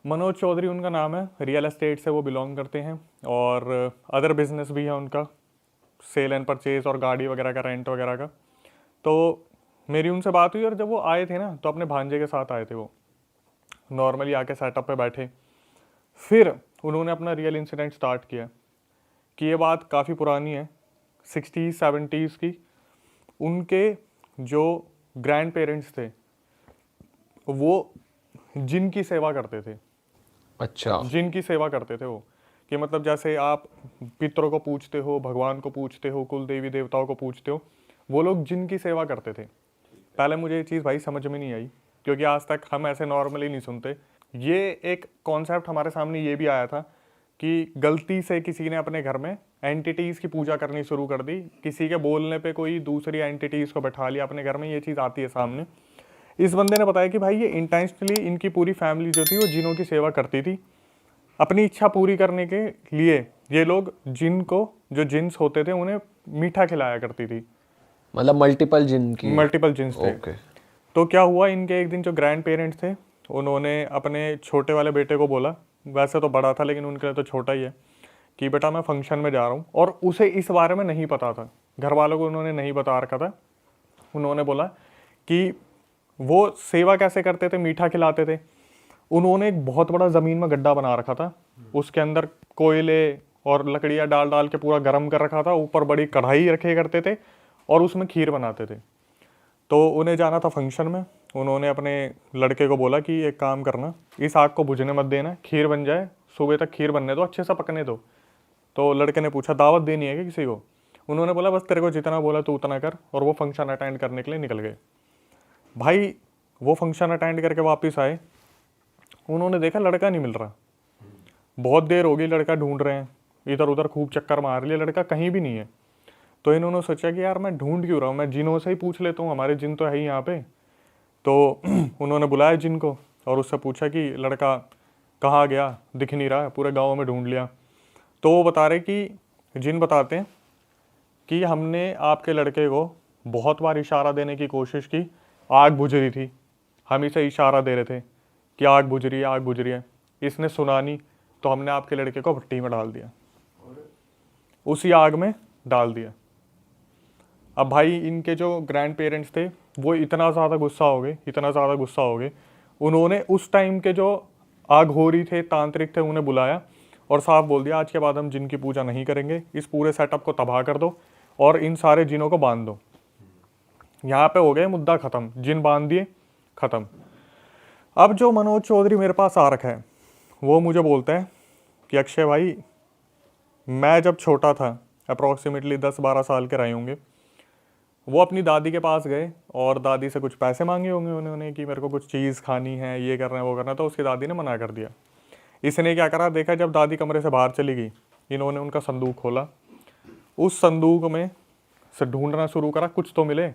मनोज चौधरी उनका नाम है, रियल एस्टेट से वो बिलोंग करते हैं और अदर बिजनेस भी है उनका, सेल एंड परचेज और गाड़ी वगैरह का रेंट वगैरह का। तो मेरी उनसे बात हुई और जब वो आए थे ना तो अपने भांजे के साथ आए थे, वो नॉर्मली आके सेटअप पे बैठे। फिर उन्होंने अपना रियल इंसिडेंट स्टार्ट किया कि ये बात काफ़ी पुरानी है, 60s 70s की। उनके जो ग्रैंड पेरेंट्स थे वो जिन की सेवा करते थे। अच्छा। जिन की सेवा करते थे वो, कि मतलब जैसे आप पितरों को पूछते हो, भगवान को पूछते हो, कुल देवी देवताओं को पूछते हो, वो लोग जिन की सेवा करते थे। पहले मुझे ये चीज़ भाई समझ में नहीं आई, क्योंकि आज तक हम ऐसे नॉर्मली नहीं सुनते। ये एक कॉन्सेप्ट हमारे सामने ये भी आया था कि गलती से किसी ने अपने घर में एंटिटीज़ की पूजा करनी शुरू कर दी, किसी के बोलने पे कोई दूसरी एंटिटीज़ को बैठा लिया अपने घर में, ये चीज़ आती है सामने। इस बंदे ने बताया कि भाई ये इंटेंशनली इनकी पूरी फैमिली जो थी वो जिनों की सेवा करती थी। अपनी इच्छा पूरी करने के लिए ये लोग जिन को, जो जिन्स होते थे उन्हें मीठा खिलाया करती थी। मतलब मल्टीपल जिन की। मल्टीपल जिन्स थे। ओके। तो क्या हुआ, इनके एक दिन जो ग्रैंड पेरेंट्स थे उन्होंने अपने छोटे वाले बेटे को बोला, वैसे तो बड़ा था लेकिन उनके लिए तो छोटा ही है, कि बेटा मैं फंक्शन में जा रहा हूँ। और उसे इस बारे में नहीं पता था, घर वालों को उन्होंने नहीं बता रखा था। उन्होंने बोला कि वो सेवा कैसे करते थे, मीठा खिलाते थे। उन्होंने एक बहुत बड़ा ज़मीन में गड्ढा बना रखा था, उसके अंदर कोयले और लकड़ियाँ डाल डाल के पूरा गर्म कर रखा था, ऊपर बड़ी कढ़ाई रखे करते थे और उसमें खीर बनाते थे। तो उन्हें जाना था फंक्शन में। उन्होंने अपने लड़के को बोला कि एक काम करना, इस आग को बुझने मत देना, खीर बन जाए, सुबह तक खीर बनने दो, अच्छे से पकने दो। तो लड़के ने पूछा दावत देनी है कि किसी को? उन्होंने बोला बस तेरे को जितना बोला तू उतना कर, और वो फंक्शन अटेंड करने के लिए निकल गए। भाई वो फंक्शन अटेंड करके वापस आए, उन्होंने देखा लड़का नहीं मिल रहा। बहुत देर हो गई, लड़का ढूंढ रहे हैं, इधर उधर खूब चक्कर मार लिए, लड़का कहीं भी नहीं है। तो इन्होंने सोचा कि यार मैं ढूंढ क्यों रहा हूँ, मैं जिनों से ही पूछ लेता हूँ, हमारे जिन तो है ही यहाँ पे। तो उन्होंने बुलाया जिन को और उससे पूछा कि लड़का कहाँ गया, दिख नहीं रहा है, पूरे गाँव में ढूंढ लिया। तो वो बता रहे कि जिन बताते हैं कि हमने आपके लड़के को बहुत बार इशारा देने की कोशिश की, आग बुझ रही थी, हम इसे इशारा दे रहे थे कि आग बुझ रही है, आग बुझ रही है, इसने सुना नहीं, तो हमने आपके लड़के को भट्टी में डाल दिया, उसी आग में डाल दिया। अब भाई इनके जो ग्रैंड पेरेंट्स थे वो इतना ज़्यादा गुस्सा हो गए, इतना ज़्यादा गुस्सा हो गए, उन्होंने उस टाइम के जो आघोरी थे, तांत्रिक थे, उन्हें बुलाया और साफ बोल दिया आज के बाद हम जिन की पूजा नहीं करेंगे, इस पूरे सेटअप को तबाह कर दो और इन सारे जिनों को बांध दो। यहाँ पे हो गए मुद्दा ख़त्म, जिन बांध दिए, ख़त्म। अब जो मनोज चौधरी मेरे पास आ रखा है वो मुझे बोलता है कि अक्षय भाई, मैं जब छोटा था, अप्रॉक्सीमेटली 10-12 साल के रहे होंगे, वो अपनी दादी के पास गए और दादी से कुछ पैसे मांगे होंगे उन्होंने कि मेरे को कुछ चीज़ खानी है, ये करना है, वो करना है। तो उसकी दादी ने मना कर दिया। इसने क्या करा, देखा जब दादी कमरे से बाहर चली गई, इन्होंने उनका संदूक खोला, उस संदूक में से ढूंढना शुरू करा, कुछ तो मिले।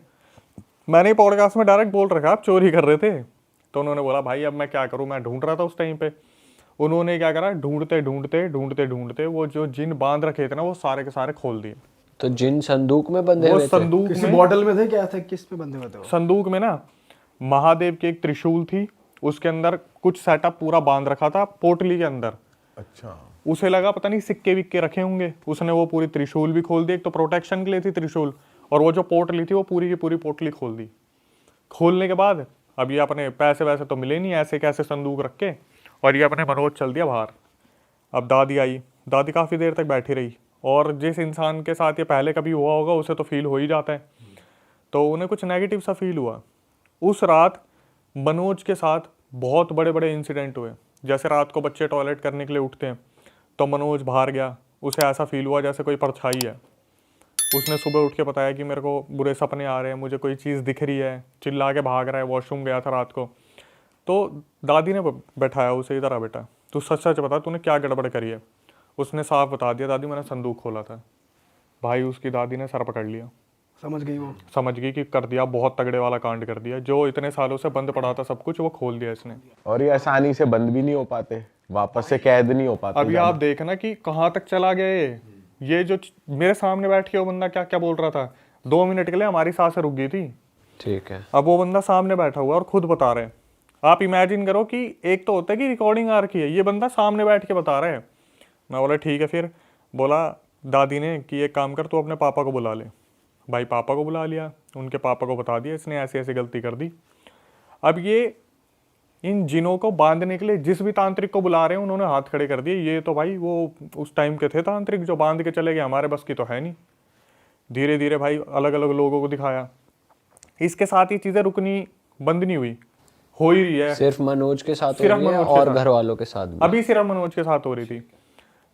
मैंने पॉडकास्ट में डायरेक्ट बोल रखा आप चोरी कर रहे थे। तो उन्होंने बोला भाई अब मैं क्या करूँ, मैं ढूंढ रहा था उस टाइम पे। उन्होंने क्या करा, ढूंढते ढूंढते ढूंढते ढूंढते वो जो जिन बांध रखे थे ना वो सारे के सारे खोल दिए। तो जिन संदूक में बंधे वो हुए थे? संदूक किसी में, बॉटल में थे क्या थे, किस पे बंधे हुए थे वो? संदूक में ना महादेव की एक त्रिशूल थी, उसके अंदर कुछ सेटअप पूरा बांध रखा था पोटली के अंदर। अच्छा। उसे लगा पता नहीं सिक्के विक्के रखे होंगे, उसने वो पूरी त्रिशूल भी खोल दी। एक तो प्रोटेक्शन के लिए थी त्रिशूल, और वो जो पोटली थी वो पूरी की पूरी पोटली खोल दी। खोलने के बाद अब ये अपने पैसे वैसे तो मिले नहीं, ऐसे कैसे संदूक रख के, और ये अपने मनोज चल दिया बाहर। अब दादी आई, दादी काफ़ी देर तक बैठी रही, और जिस इंसान के साथ ये पहले कभी हुआ होगा उसे तो फील हो ही जाता है। तो उन्हें कुछ नेगेटिव सा फील हुआ। उस रात मनोज के साथ बहुत बड़े बड़े इंसिडेंट हुए। जैसे रात को बच्चे टॉयलेट करने के लिए उठते हैं तो मनोज बाहर गया, उसे ऐसा फील हुआ जैसे कोई परछाई है। उसने सुबह उठ के बताया कि मेरे को बुरे सपने आ रहे हैं, मुझे कोई चीज़ दिख रही है, चिल्ला के भाग रहा है, वॉशरूम गया था रात को। तो दादी ने बैठाया उसे, इधर आ बेटा, तू सच सच बता तूने क्या गड़बड़ करी है। उसने साफ बता दिया, दादी मैंने संदूक खोला था। भाई उसकी दादी ने सर पकड़ लिया, समझ गई वो। समझ गई कि कर दिया, बहुत तगड़े वाला कांड कर दिया। जो इतने सालों से बंद पड़ा था सब कुछ, वो खोल दिया इसने। और ये आसानी से बंद भी नहीं हो पाते, वापस से कैद नहीं हो पाते। अभी आप देखना कि कहाँ तक चला गया ये जो मेरे सामने बैठ के वो बंदा क्या क्या बोल रहा था। 2 मिनट के लिए हमारी सांसें रुक गई थी। ठीक है। अब वो बंदा सामने बैठा हुआ और खुद बता रहे हैं। आप इमेजिन करो कि एक तो होता है कि रिकॉर्डिंग आ रखी है, ये बंदा सामने बैठ के बता रहा है। मैं बोला ठीक है। फिर बोला दादी ने कि एक काम कर, तू अपने पापा को बुला ले। भाई पापा को बुला लिया, उनके पापा को बता दिया इसने ऐसी ऐसी गलती कर दी। अब ये इन जिनों को बांधने के लिए जिस भी तांत्रिक को बुला रहे हैं उन्होंने हाथ खड़े कर दिए। ये तो भाई वो उस टाइम के थे तांत्रिक जो बांध के चले गए, हमारे बस की तो है नहीं। धीरे धीरे भाई अलग अलग लोगों को दिखाया। इसके साथ ही चीज़ें रुकनी बंद नहीं हुई, हो ही रही है। सिर्फ मनोज के साथ हो सिर्फ रही है मनोज के और साथ। घर वालों के साथ भी? अभी सिर्फ मनोज के साथ हो रही थी।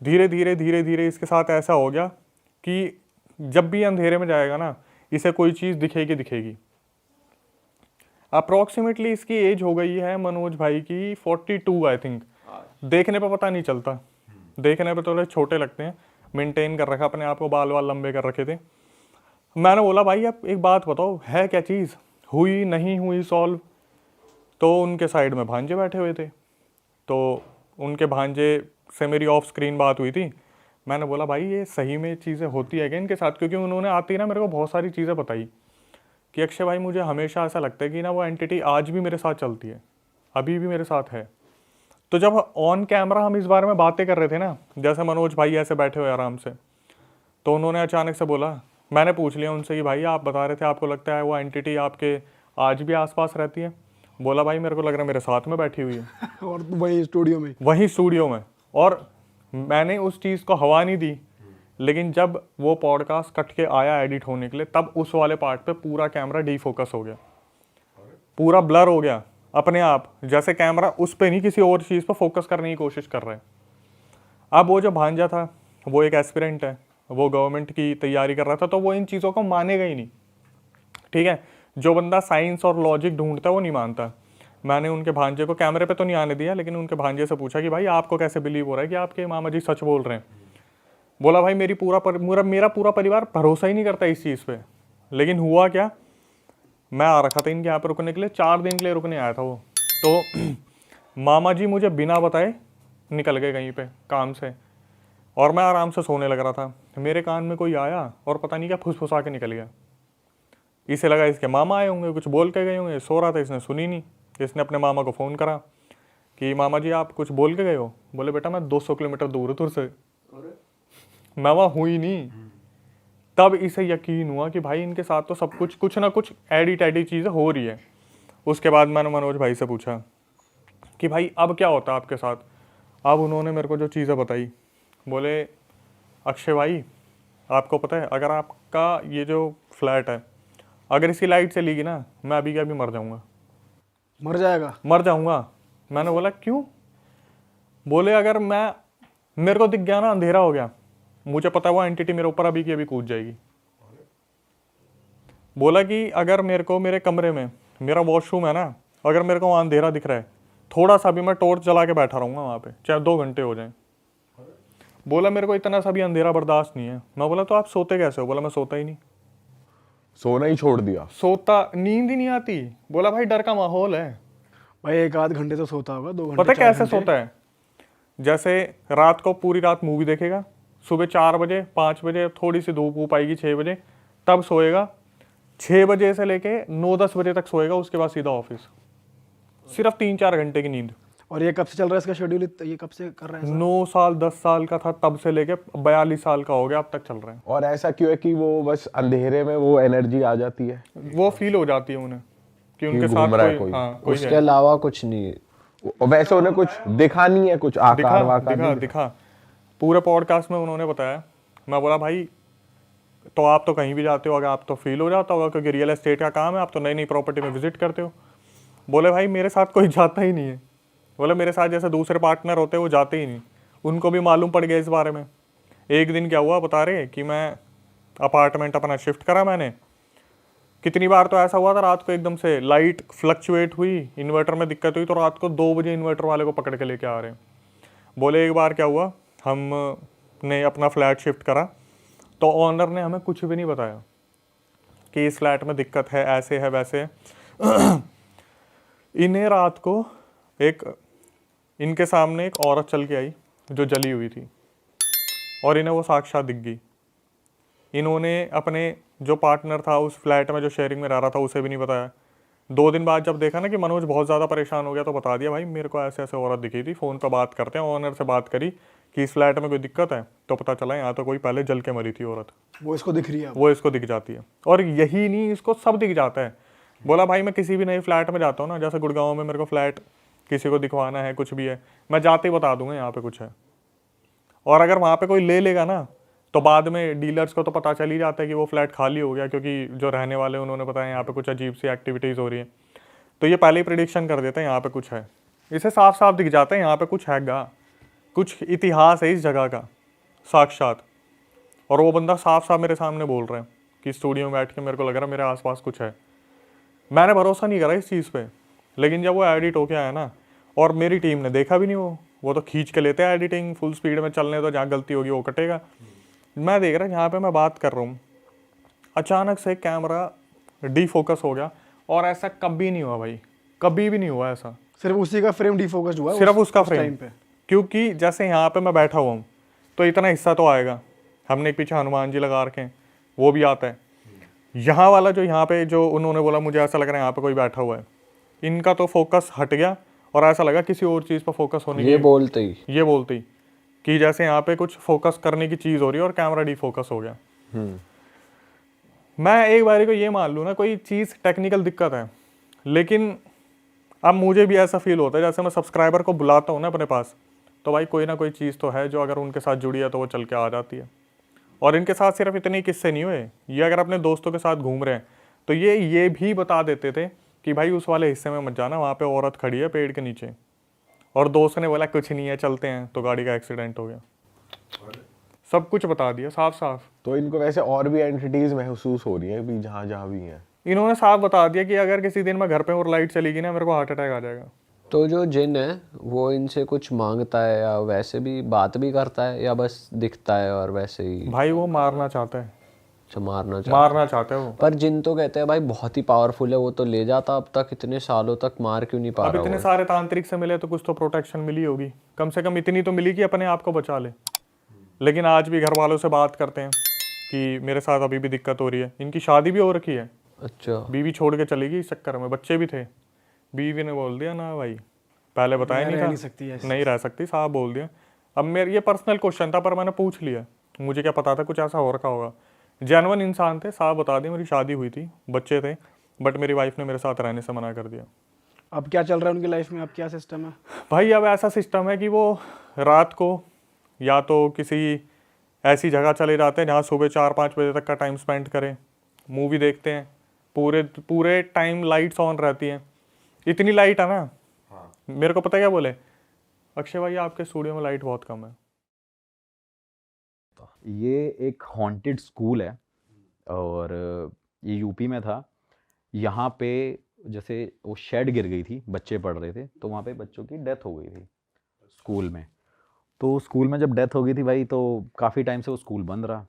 धीरे धीरे धीरे धीरे इसके साथ ऐसा हो गया कि जब भी अंधेरे में जाएगा ना, इसे कोई चीज़ दिखेगी दिखेगी। अप्रोक्सीमेटली इसकी एज हो गई है मनोज भाई की 42 आई थिंक। देखने पे पता नहीं चलता, देखने पे थोड़े छोटे लगते हैं। मेंटेन कर रखा अपने आप को, बाल वाल लंबे कर रखे थे। मैंने बोला भाई अब एक बात बताओ, है क्या चीज़, हुई नहीं हुई सॉल्व? तो उनके साइड में भांजे बैठे हुए थे, तो उनके भांजे से मेरी ऑफ स्क्रीन बात हुई थी। मैंने बोला भाई ये सही में चीज़ें होती है क्या इनके साथ? क्योंकि उन्होंने आती ना मेरे को बहुत सारी चीज़ें बताई कि अक्षय भाई मुझे हमेशा ऐसा लगता है कि ना वो एंटिटी आज भी मेरे साथ चलती है, अभी भी मेरे साथ है। तो जब ऑन कैमरा हम इस बारे में बातें कर रहे थे ना, जैसे मनोज भाई ऐसे बैठे हुए आराम से, तो उन्होंने अचानक से बोला, मैंने पूछ लिया उनसे कि भाई आप बता रहे थे आपको लगता है वो एंटिटी आपके आज भी आसपास रहती है? बोला भाई मेरे को लग रहा है मेरे साथ में बैठी हुई है। और वही स्टूडियो में? वही स्टूडियो में। और मैंने उस चीज़ को हवा नहीं दी, लेकिन जब वो पॉडकास्ट कट के आया एडिट होने के लिए, तब उस वाले पार्ट पे पूरा कैमरा डीफोकस हो गया, पूरा ब्लर हो गया अपने आप, जैसे कैमरा उस पे नहीं किसी और चीज़ पे फोकस करने की कोशिश कर रहे हैं। अब वो जो भांजा था वो एक एस्पिरेंट है, वो गवर्नमेंट की तैयारी कर रहा था, तो वो इन चीज़ों को मानेगा ही नहीं। ठीक है, जो बंदा साइंस और लॉजिक ढूंढता है वो नहीं मानता। मैंने उनके भांजे को कैमरे पे तो नहीं आने दिया, लेकिन उनके भांजे से पूछा कि भाई आपको कैसे बिलीव हो रहा है कि आपके मामा जी सच बोल रहे हैं? बोला भाई मेरा पूरा परिवार भरोसा ही नहीं करता इस चीज़ पे। लेकिन हुआ क्या, मैं आ रखा था इनके यहाँ पे रुकने के लिए, 4 दिन के लिए रुकने आया था वो। तो मामा जी मुझे बिना बताए निकल गए कहीं पे काम से, और मैं आराम से सोने लग रहा था। मेरे कान में कोई आया और पता नहीं क्या फुसफुसा के निकल गया। इसे लगा इसके मामा आए होंगे, कुछ बोल के गए होंगे। सो रहा था, इसने सुनी नहीं। इसने अपने मामा को फ़ोन करा कि मामा जी आप कुछ बोल के गए हो? बोले बेटा मैं 200 किलोमीटर दूर हूँ तुझसे, मैं वहाँ हुई नहीं। तब इसे यकीन हुआ कि भाई इनके साथ तो सब कुछ ना कुछ एडी टैडी चीज़ें हो रही है। उसके बाद मैंने मनोज भाई से पूछा कि भाई अब क्या होता है आपके साथ? अब उन्होंने मेरे को जो चीज़ें बताई, बोले अक्षय भाई आपको पता है अगर आपका ये जो फ्लैट है अगर इसकी लाइट चली गई ना, मैं अभी के अभी मर जाऊँगा। मर जाएगा? मर जाऊँगा। मैंने बोला क्यों? बोले अगर मेरे को दिख गया ना, अंधेरा हो गया, मुझे पता है वो एंटिटी मेरे ऊपर अभी की अभी कूद जाएगी। बोला कि अगर मेरे को मेरे कमरे में, मेरा वॉशरूम है ना, अगर मेरे को वहाँ अंधेरा दिख रहा है, थोड़ा सा भी मैं टॉर्च जला के बैठा रहूँगा वहाँ पे, चाहे 2 घंटे हो जाएं। बोला मेरे को इतना सा भी अंधेरा बर्दाश्त नहीं है। मैं बोला तो आप सोते कैसे हो? बोला मैं सोता ही नहीं, सोना ही छोड़ दिया। सोता, नींद ही नहीं आती। बोला भाई डर का माहौल है। भाई 1-8 घंटे तो सोता होगा, 2 घंटे? पता कैसे सोता है? जैसे रात को पूरी रात मूवी देखेगा, सुबह 4 बजे 5 बजे थोड़ी सी धूप वूप आएगी 6 बजे, तब सोएगा, 6 बजे से लेके 9-10 बजे तक सोएगा, उसके बाद सीधा ऑफिस। सिर्फ 3-4 घंटे की नींद। और ये कब से चल रहा है इसका शेड्यूल? ये कब से कर रहा है? 9 साल 10 साल का था तब से लेके 42 साल का हो गया, अब तक चल रहे हैं। और ऐसा क्यों है कि वो बस अंधेरे में वो एनर्जी आ जाती है? वो फील हो जाती है उन्हें कि उनके घूम साथ रहा है कोई, कोई। हाँ, कोई उसके है। अलावा कुछ नहीं? और वैसे उन्हें कुछ दिखा नहीं है, कुछ आकार वाकार दिखा पूरे पॉडकास्ट में उन्होंने बताया। मैं बोला भाई तो आप तो कहीं भी जाते हो, अगर आप तो फील हो जाता होगा क्योंकि रियल एस्टेट का काम है, आप तो नई नई प्रॉपर्टी में विजिट करते हो। बोले भाई मेरे साथ कोई जाता ही नहीं है। बोले मेरे साथ जैसे दूसरे पार्टनर होते हैं वो जाते ही नहीं, उनको भी मालूम पड़ गया इस बारे में। एक दिन क्या हुआ बता रहे कि मैं अपार्टमेंट अपना शिफ्ट करा मैंने, कितनी बार तो ऐसा हुआ था रात को एकदम से लाइट फ्लक्चुएट हुई, इन्वर्टर में दिक्कत हुई, तो रात को 2 बजे इन्वर्टर वाले को पकड़ के लेके आ रहे हैं। बोले एक बार क्या हुआ, हमने अपना फ्लैट शिफ्ट करा तो ऑनर ने हमें कुछ भी नहीं बताया कि इस फ्लैट में दिक्कत है, ऐसे है वैसे है। इन्हें रात को इनके सामने एक औरत चल के आई जो जली हुई थी, और इन्हें वो साक्षात दिख गई। इन्होंने अपने जो पार्टनर था उस फ्लैट में जो शेयरिंग में रह रहा था उसे भी नहीं बताया, 2 दिन बाद जब देखा ना कि मनोज बहुत ज़्यादा परेशान हो गया तो बता दिया भाई मेरे को ऐसे ऐसे औरत दिखी थी, फ़ोन पर बात करते हैं, ओनर से बात करी कि इस फ्लैट में कोई दिक्कत है, तो पता चला यहाँ तो कोई पहले जल के मरी थी औरत, वो इसको दिख रही है अब। वो इसको दिख जाती है। और यही नहीं, इसको सब दिख जाता है। बोला भाई मैं किसी भी नए फ्लैट में जाता हूँ ना, जैसे गुड़गांव में मेरे को फ्लैट किसी को दिखवाना है, कुछ भी है, मैं जाते ही बता दूंगा यहाँ पे कुछ है। और अगर वहाँ पे कोई ले लेगा ना तो बाद में डीलर्स को तो पता चल ही जाता है कि वो फ्लैट खाली हो गया, क्योंकि जो रहने वाले उन्होंने बताया यहाँ पे कुछ अजीब सी एक्टिविटीज़ हो रही है, तो ये पहले ही प्रिडिक्शन कर देते हैं यहाँ पे कुछ है। इसे साफ साफ दिख जाता है यहाँ पे कुछ हैगा, कुछ इतिहास है इस जगह का साक्षात। और वो बंदा साफ साफ मेरे सामने बोल रहा है कि स्टूडियो में बैठ के मेरे को लग रहा है मेरे आसपास कुछ है। मैंने भरोसा नहीं करा इस चीज़ पे, लेकिन जब वो एडिट होके आया ना, और मेरी टीम ने देखा भी नहीं, वो तो खींच के लेते हैं एडिटिंग फुल स्पीड में चलने, तो जहाँ गलती होगी वो कटेगा। मैं देख रहा यहाँ पे मैं बात कर रहा हूँ, अचानक से कैमरा डीफोकस हो गया, और ऐसा कभी नहीं हुआ भाई, कभी भी नहीं हुआ ऐसा। सिर्फ उसी का फ्रेम डिफोकस्ड हुआ है सिर्फ उसका टाइम फ्रेम पे। क्योंकि जैसे यहाँ पे मैं बैठा हुआ हूँ तो इतना हिस्सा तो आएगा, हमने एक पीछे हनुमान जी लगा रखे हैं, वो भी आता है। यहाँ वाला जो यहाँ पे जो उन्होंने बोला, मुझे ऐसा लग रहा है यहाँ पे कोई बैठा हुआ है, इनका तो फोकस हट गया और ऐसा लगा किसी और चीज़ पर फोकस होने ये बोलते ही कि जैसे यहाँ पे कुछ फोकस करने की चीज़ हो रही है और कैमरा डीफोकस हो गया। मैं एक बारी को ये मान लूँ ना, कोई चीज़ टेक्निकल दिक्कत है, लेकिन अब मुझे भी ऐसा फील होता है जैसे मैं सब्सक्राइबर को बुलाता हूँ ना अपने पास, तो भाई कोई ना कोई चीज़ तो है जो अगर उनके साथ जुड़ी है तो वो चल के आ जाती है। और इनके साथ सिर्फ इतने ही किस्से नहीं हुए, ये अगर अपने दोस्तों के साथ घूम रहे हैं तो ये भी बता देते थे कि भाई उस वाले हिस्से में मत जाना, वहाँ पे औरत खड़ी है पेड़ के नीचे, और दोस्त ने बोला कुछ नहीं है चलते हैं, तो गाड़ी का एक्सीडेंट हो गया। सब कुछ बता दिया साफ साफ। तो इनको वैसे और भी एंटिटीज महसूस हो रही है भी जहाँ जहाँ भी हैं। इन्होंने साफ बता दिया कि अगर किसी दिन मैं घर पे और लाइट चलेगी ना, मेरे को हार्ट अटैक आ जाएगा। तो जो जिन है वो इनसे कुछ मांगता है या वैसे भी बात भी करता है या बस दिखता है और वैसे ही? भाई वो मारना चाहता है, अच्छा, मारना चाहता है वो। पर जिन तो कहते हैं भाई बहुत ही पावरफुल है, वो तो ले जाता अब तक इतने सालों तक, मार क्यों नहीं पा अब रहा इतने वो? सारे तांत्रिक से मिले तो कुछ तो प्रोटेक्शन मिली होगी, कम से कम इतनी तो मिली कि अपने आप को बचा ले। लेकिन आज भी घर वालों से बात करते हैं कि मेरे साथ अभी भी दिक्कत हो रही है। इनकी शादी भी हो रखी है, अच्छा, बीवी छोड़ के चली गई इस चक्कर में, बच्चे भी थे, बीवी ने बोल दिया ना भाई, पहले बताया नहीं था, नहीं रह सकती, साहब बोल दिया। अब मेरे ये पर्सनल क्वेश्चन था पर मैंने पूछ लिया, मुझे क्या पता था कुछ ऐसा हो रखा होगा। जेन्युइन इंसान थे, साहब बता दिया मेरी शादी हुई थी, बच्चे थे, बट मेरी वाइफ ने मेरे साथ रहने से मना कर दिया। अब क्या चल रहा है उनकी लाइफ में, अब क्या सिस्टम है? भाई अब ऐसा सिस्टम है कि वो रात को या तो किसी ऐसी जगह चले जाते हैं जहाँ सुबह 4-5 बजे तक का टाइम स्पेंड करें, मूवी देखते हैं, पूरे टाइम लाइट्स ऑन रहती हैं। इतनी लाइट है ना, मेरे को पता क्या बोले, अक्षय भाई आपके स्टूडियो में लाइट बहुत कम है। ये एक हॉन्टेड स्कूल है और ये यूपी में था। यहाँ पे जैसे वो शेड गिर गई थी, बच्चे पढ़ रहे थे, तो वहाँ पे बच्चों की डेथ हो गई थी स्कूल में। तो स्कूल में जब डेथ हो गई थी भाई, तो काफ़ी टाइम से वो स्कूल बंद रहा।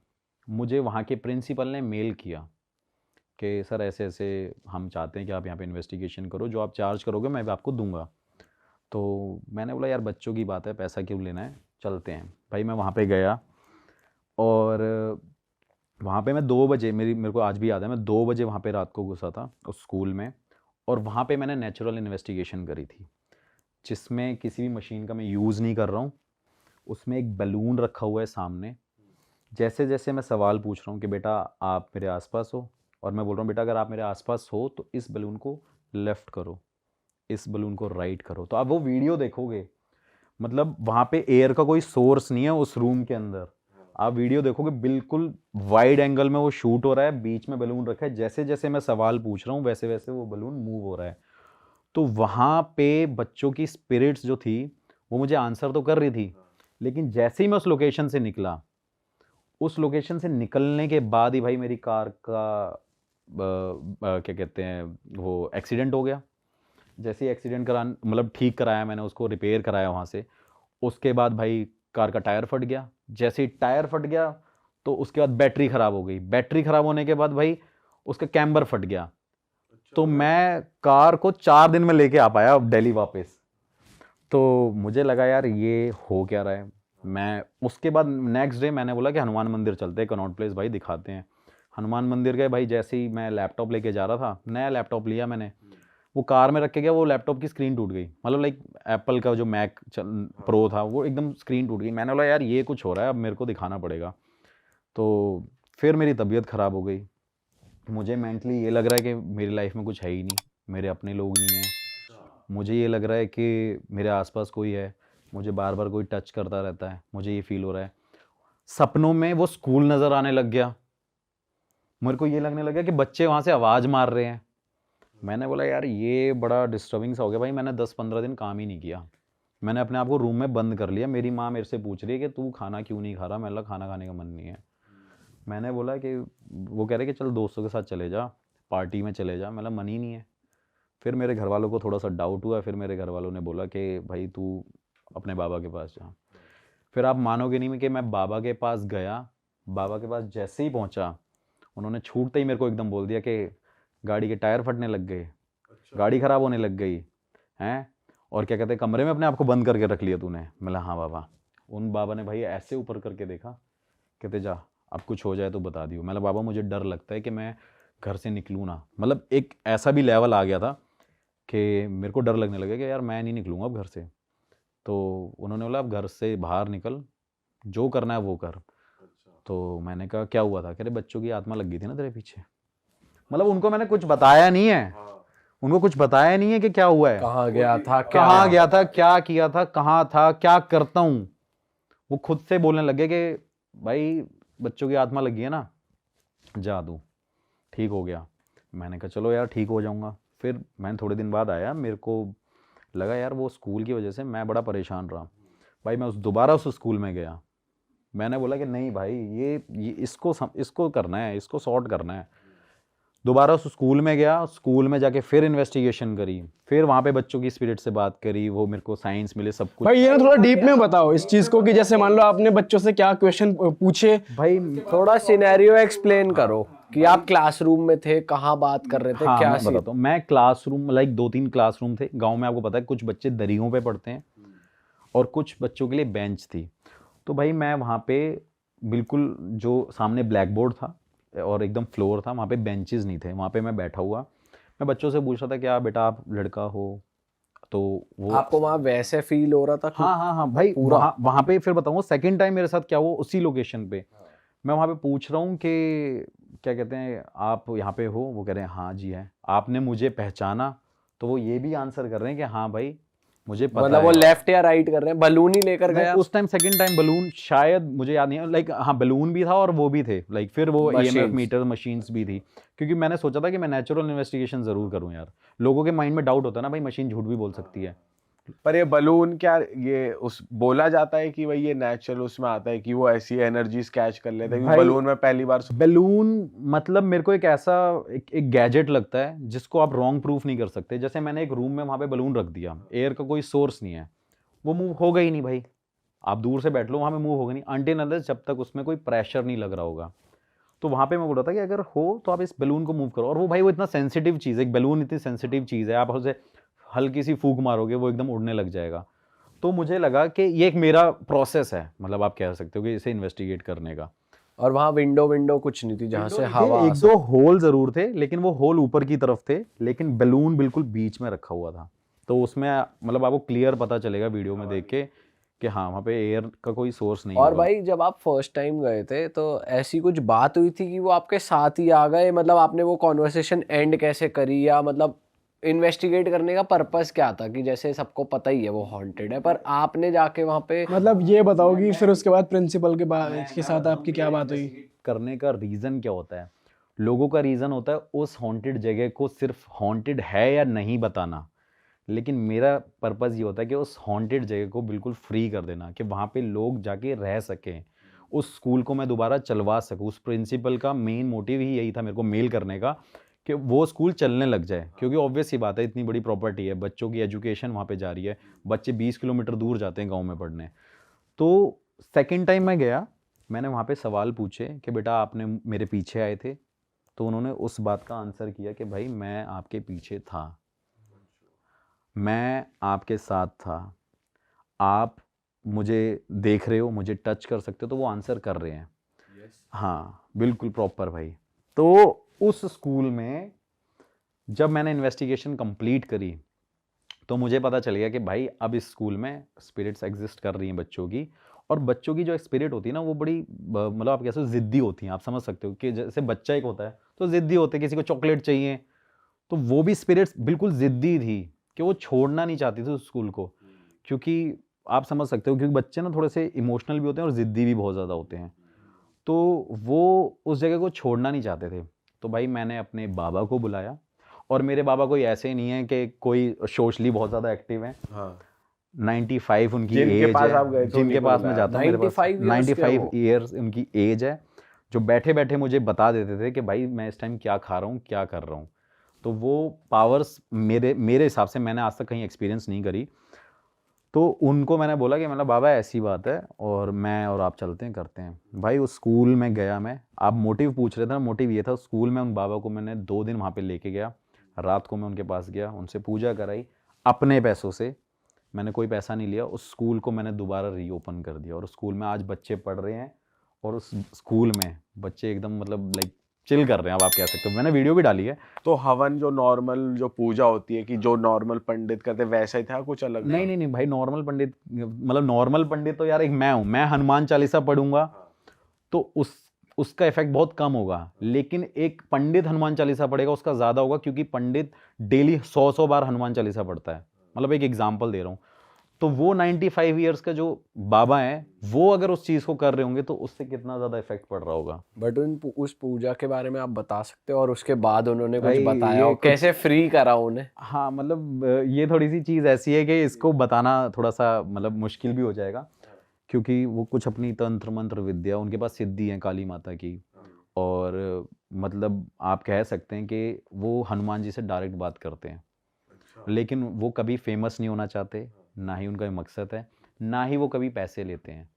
मुझे वहाँ के प्रिंसिपल ने मेल किया कि सर ऐसे ऐसे हम चाहते हैं कि आप यहाँ पे इन्वेस्टिगेशन करो, जो आप चार्ज करोगे मैं भी आपको दूंगा। तो मैंने बोला यार बच्चों की बात है, पैसा क्यों लेना है, चलते हैं। भाई मैं वहाँ पे गया और वहाँ पे मैं 2 बजे, मेरे को आज भी याद है, मैं 2 बजे वहाँ पे रात को घुसा था उस स्कूल में, और वहाँ पे मैंने नेचुरल इन्वेस्टिगेशन करी थी, जिसमें किसी भी मशीन का मैं यूज़ नहीं कर रहा हूँ। उसमें एक बैलून रखा हुआ है सामने। जैसे जैसे मैं सवाल पूछ रहा हूँ कि बेटा आप मेरे आसपास हो, और मैं बोल रहा हूँ बेटा अगर आप मेरे आसपास हो तो इस बैलून को लेफ़्ट करो, इस बैलून को राइट करो, तो आप वो वीडियो देखोगे। मतलब वहाँ पे एयर का कोई सोर्स नहीं है उस रूम के अंदर, आप वीडियो देखोगे बिल्कुल वाइड एंगल में वो शूट हो रहा है, बीच में बैलून रखा है, जैसे जैसे मैं सवाल पूछ रहा हूँ वैसे वैसे वो बैलून मूव हो रहा है। तो वहाँ पे बच्चों की स्पिरिट्स जो थी वो मुझे आंसर तो कर रही थी, लेकिन जैसे ही मैं उस लोकेशन से निकला, उस लोकेशन से निकलने के बाद ही भाई मेरी कार का क्या कहते हैं वो एक्सीडेंट हो गया। जैसे ही एक्सीडेंट मतलब ठीक कराया मैंने, उसको रिपेयर कराया वहाँ से, उसके बाद भाई कार का टायर फट गया। जैसे ही टायर फट गया तो उसके बाद बैटरी ख़राब हो गई, बैटरी ख़राब होने के बाद भाई उसका कैम्बर फट गया। तो मैं कार को 4 दिन में लेके आ पाया दिल्ली वापस। तो मुझे लगा यार ये हो क्या रहा है। मैं उसके बाद नेक्स्ट डे मैंने बोला कि हनुमान मंदिर चलते हैं, कनॉट प्लेस भाई दिखाते हैं। हनुमान मंदिर गए भाई, जैसे ही मैं लैपटॉप लेके जा रहा था, नया लैपटॉप लिया मैंने, वो कार में रख के गया, वो लैपटॉप की स्क्रीन टूट गई, मतलब लाइक एप्पल का जो मैक प्रो था वो एकदम स्क्रीन टूट गई। मैंने बोला यार ये कुछ हो रहा है, अब मेरे को दिखाना पड़ेगा। तो फिर मेरी तबीयत ख़राब हो गई, मुझे मेंटली ये लग रहा है कि मेरी लाइफ में कुछ है ही नहीं, मेरे अपने लोग नहीं हैं, मुझे ये लग रहा है कि मेरे आसपास कोई है, मुझे बार बार कोई टच करता रहता है, मुझे ये फील हो रहा है। सपनों में वो स्कूल नज़र आने लग गया, मेरे को ये लगने लगा कि बच्चे वहाँ से आवाज़ मार रहे हैं। मैंने बोला यार ये बड़ा डिस्टर्बिंग सा हो गया भाई। मैंने 10-15 दिन काम ही नहीं किया, मैंने अपने आप को रूम में बंद कर लिया। मेरी माँ मेरे से पूछ रही है कि तू खाना क्यों नहीं खा रहा। मैंने बोला खाना खाने का मन नहीं है। मैंने बोला कि वो कह रहे कि चल दोस्तों के साथ चले जा, पार्टी में चले जा। मेरा मन ही नहीं है। फिर मेरे घर वालों को थोड़ा सा डाउट हुआ, फिर मेरे घर वालों ने बोला कि भाई तू अपने बाबा के पास जा। फिर आप मानोगे नहीं कि मैं बाबा के पास गया, बाबा के पास जैसे ही पहुंचा उन्होंने छूटते ही मेरे को एकदम बोल दिया कि गाड़ी के टायर फटने लग गए, गाड़ी ख़राब होने लग गई हैं, और क्या कहते हैं कमरे में अपने आप को बंद करके रख लिया तूने। मैं हाँ बाबा। उन बाबा ने भाई ऐसे ऊपर करके देखा, कहते जा अब कुछ हो जाए तो बता दियो। मैं बाबा मुझे डर लगता है कि मैं घर से निकलूँ ना, मतलब एक ऐसा भी लेवल आ गया था कि मेरे को डर लगने लगा कि यार मैं नहीं निकलूँगा अब घर से। तो उन्होंने बोला अब घर से बाहर निकल, जो करना है वो कर। तो मैंने कहा क्या हुआ था? कह रहे बच्चों की आत्मा लग गई थी ना तेरे पीछे। मतलब उनको मैंने कुछ बताया नहीं है, उनको कुछ बताया नहीं है कि क्या हुआ है, कहाँ गया था, कहाँ गया था, क्या किया था, कहाँ था, क्या करता हूँ। वो खुद से बोलने लगे कि भाई बच्चों की आत्मा लगी है ना, जा तू ठीक हो गया। मैंने कहा चलो यार ठीक हो जाऊँगा। फिर मैंने थोड़े दिन बाद आया, मेरे को लगा यार वो स्कूल की वजह से मैं बड़ा परेशान रहा भाई। मैं दोबारा उस स्कूल में गया, मैंने बोला कि नहीं भाई ये इसको करना है, इसको सॉर्ट करना है। दोबारा उस स्कूल में गया, स्कूल में जाके फिर इन्वेस्टिगेशन करी, फिर वहाँ पे बच्चों की स्पिरिट से बात करी, वो मेरे को साइंस मिले सब कुछ। भाई ये ना थोड़ा डीप में बताओ इस चीज को कि जैसे मान लो आपने बच्चों से क्या क्वेश्चन पूछे। भाई थोड़ा सिनेरियो एक्सप्लेन करो कि आप क्लासरूम में थे, कहाँ बात कर रहे थे, हाँ क्या मैं बताता हूँ। मैं क्लासरूम लाइक 2-3 क्लासरूम थे गांव में, आपको पता है कुछ बच्चे दरियों पे पढ़ते हैं और कुछ बच्चों के लिए बेंच थी। तो भाई मैं वहाँ पे बिल्कुल जो सामने ब्लैक बोर्ड था और एकदम फ्लोर था, वहाँ पे बेंचेस नहीं थे, वहाँ पे मैं बैठा हुआ, मैं बच्चों से पूछ रहा था क्या बेटा आप लड़का हो? तो वो आपको वहाँ वैसे फील हो रहा था कि हाँ भाई वहाँ पे फिर बताऊँगा सेकंड टाइम मेरे साथ क्या हुआ उसी लोकेशन पे। मैं वहाँ पे पूछ रहा हूँ कि क्या कहते हैं आप यहाँ पे हो? वो कह रहे हैं हाँ जी है। आपने मुझे पहचाना? तो वो ये भी आंसर कर रहे हैं कि हाँ भाई मुझे पता मतलब है। वो लेफ्ट या राइट कर रहे हैं, बलून ही लेकर नहीं, गया? उस टाइम सेकंड टाइम बलून शायद मुझे याद नहीं है, लाइक हाँ बलून भी था और वो भी थे, लाइक फिर वो ईएमएफ Machines. मीटर मशीन्स भी थी। क्योंकि मैंने सोचा था कि मैं नेचुरल इन्वेस्टिगेशन जरूर करूं यार। लोगों के माइंड में डाउट होता है ना भाई मशीन झूठ भी बोल सकती है। पर ये बलून क्या ये उस बोला जाता है कि भाई ये नेचुरल उसमें आता है कि वो ऐसी एनर्जीज कैच कर लेते हैं? भाई, बलून में पहली बार बलून मतलब मेरे को एक ऐसा एक गैजेट लगता है जिसको आप रॉन्ग प्रूफ नहीं कर सकते। जैसे मैंने एक रूम में वहां पे बलून रख दिया, एयर का कोई सोर्स नहीं है, वो मूव होगा ही नहीं भाई। आप दूर से बैठ लो वहां पे मूव होगा नहीं अनटिल अनलेस जब तक उसमें कोई प्रेशर नहीं लग रहा होगा। तो वहां पे मैं बोल रहा था कि अगर हो तो आप इस बलून को मूव करो। और वो भाई वो इतना सेंसिटिव चीज़ है, एक बलून इतनी सेंसिटिव चीज़ है, आप उसे हल्की सी फूंक मारोगे वो एकदम उड़ने लग जाएगा। तो मुझे लगा कि ये एक मेरा प्रोसेस है, मतलब आप कह सकते हो कि इसे इन्वेस्टिगेट करने का। और वहाँ विंडो कुछ नहीं थी जहाँ से हवा एक दो होल जरूर थे, लेकिन वो होल ऊपर की तरफ थे, लेकिन बलून बिल्कुल बीच में रखा हुआ था। तो उसमें मतलब आपको क्लियर पता चलेगा वीडियो में देख के कि हाँ वहाँ पे एयर का कोई सोर्स नहीं और होगा। भाई जब आप फर्स्ट टाइम गए थे तो ऐसी कुछ बात हुई थी कि वो आपके साथ ही आ गए? मतलब आपने वो कॉन्वर्सेशन एंड कैसे करी, या मतलब इन्वेस्टिगेट करने का पर्पस क्या था? कि जैसे सबको पता ही है वो हॉन्टेड है, पर आपने जाके वहाँ पे मतलब ये बताओ कि फिर उसके बाद प्रिंसिपल के साथ आपकी क्या बात हुई? करने का रीज़न क्या होता है? लोगों का रीज़न होता है उस हॉन्टेड जगह को सिर्फ हॉन्टेड है या नहीं बताना, लेकिन मेरा पर्पज़ ये होता है कि उस हॉन्टेड जगह को बिल्कुल फ्री कर देना, कि वहाँ पे लोग जाके रह सकें, उस स्कूल को मैं दोबारा चलवा सकूँ। उस प्रिंसिपल का मेन मोटिव ही यही था मेरे को मेल करने का, कि वो स्कूल चलने लग जाए। क्योंकि ऑब्वियस सी बात है इतनी बड़ी प्रॉपर्टी है, बच्चों की एजुकेशन वहाँ पे जा रही है, बच्चे 20 किलोमीटर दूर जाते हैं गाँव में पढ़ने। तो सेकेंड टाइम मैं गया, मैंने वहाँ पे सवाल पूछे कि बेटा आपने मेरे पीछे आए थे? तो उन्होंने उस बात का आंसर किया कि भाई मैं आपके पीछे था, मैं आपके साथ था, आप मुझे देख रहे हो, मुझे टच कर सकते हो। तो वो आंसर कर रहे हैं हाँ बिल्कुल प्रॉपर भाई। तो उस स्कूल में जब मैंने इन्वेस्टिगेशन कंप्लीट करी तो मुझे पता चल गया कि भाई अब इस स्कूल में स्पिरिट्स एग्जिस्ट कर रही हैं बच्चों की, और बच्चों की जो स्पिरिट होती है ना वो बड़ी मतलब आप कैसे ज़िद्दी होती हैं, आप समझ सकते हो कि जैसे बच्चा एक होता है तो ज़िद्दी होते हैं, किसी को चॉकलेट चाहिए, तो वो भी स्पिरिट्स बिल्कुल ज़िद्दी थी कि वो छोड़ना नहीं चाहती थी उस स्कूल को, क्योंकि आप समझ सकते हो क्योंकि बच्चे ना थोड़े से इमोशनल भी होते हैं और ज़िद्दी भी बहुत ज़्यादा होते हैं, तो वो उस जगह को छोड़ना नहीं चाहते थे। तो भाई मैंने अपने बाबा को बुलाया, और मेरे बाबा कोई ऐसे नहीं है कि कोई सोशली बहुत ज़्यादा एक्टिव हैं। हाँ 95 उनकी जिनके एज पास है, आप गए थे जिनके उन्हीं को पास मैं बुलाया। जाता हूँ, मेरे पास 95 years के 95 वो। ईयर्स उनकी एज है, जो बैठे बैठे मुझे बता देते थे कि भाई मैं इस टाइम क्या खा रहा हूँ, क्या कर रहा हूँ। तो वो पावर्स मेरे मेरे हिसाब से मैंने आज तक कहीं एक्सपीरियंस नहीं करी। तो उनको मैंने बोला कि मतलब बाबा ऐसी बात है, और मैं और आप चलते हैं, करते हैं। भाई उस स्कूल में गया मैं, आप मोटिव पूछ रहे थे ना, मोटिव ये था, स्कूल में उन बाबा को मैंने 2 दिन वहाँ पे लेके गया। रात को मैं उनके पास गया, उनसे पूजा कराई अपने पैसों से, मैंने कोई पैसा नहीं लिया। उस स्कूल को मैंने दोबारा रीओपन कर दिया, और उस स्कूल में आज बच्चे पढ़ रहे हैं, और उस स्कूल में बच्चे एकदम मतलब लाइक चिल कर रहे हैं, अब आप कह सकते हो। मैंने वीडियो भी डाली है। तो हवन जो नॉर्मल जो पूजा होती है कि जो नॉर्मल पंडित करते वैसा ही था, कुछ अलग नहीं नहीं नहीं भाई, नॉर्मल पंडित मतलब नॉर्मल पंडित तो यार एक मैं हूँ, मैं हनुमान चालीसा पढ़ूंगा तो उसका इफेक्ट बहुत कम होगा, लेकिन एक पंडित हनुमान चालीसा पढ़ेगा उसका ज़्यादा होगा, क्योंकि पंडित डेली 100 बार हनुमान चालीसा पढ़ता है। मतलब एक एग्जाम्पल दे रहा हूँ। तो वो 95 ईयर्स का जो बाबा है, वो अगर उस चीज़ को कर रहे होंगे तो उससे कितना ज़्यादा इफेक्ट पड़ रहा होगा। बट उस पूजा के बारे में आप बता सकते हो, और उसके बाद उन्होंने कुछ भाई, बताया ये हो, कुछ- कैसे फ्री करा उन्हें? हाँ मतलब ये थोड़ी सी चीज़ ऐसी है कि इसको बताना थोड़ा सा मतलब मुश्किल भी हो जाएगा, क्योंकि वो कुछ अपनी तंत्र मंत्र विद्या, उनके पास सिद्धि है काली माता की, और मतलब आप कह सकते हैं कि वो हनुमान जी से डायरेक्ट बात करते हैं, लेकिन वो कभी फेमस नहीं होना चाहते, ना ही उनका ये मकसद है, ना ही वो कभी पैसे लेते हैं।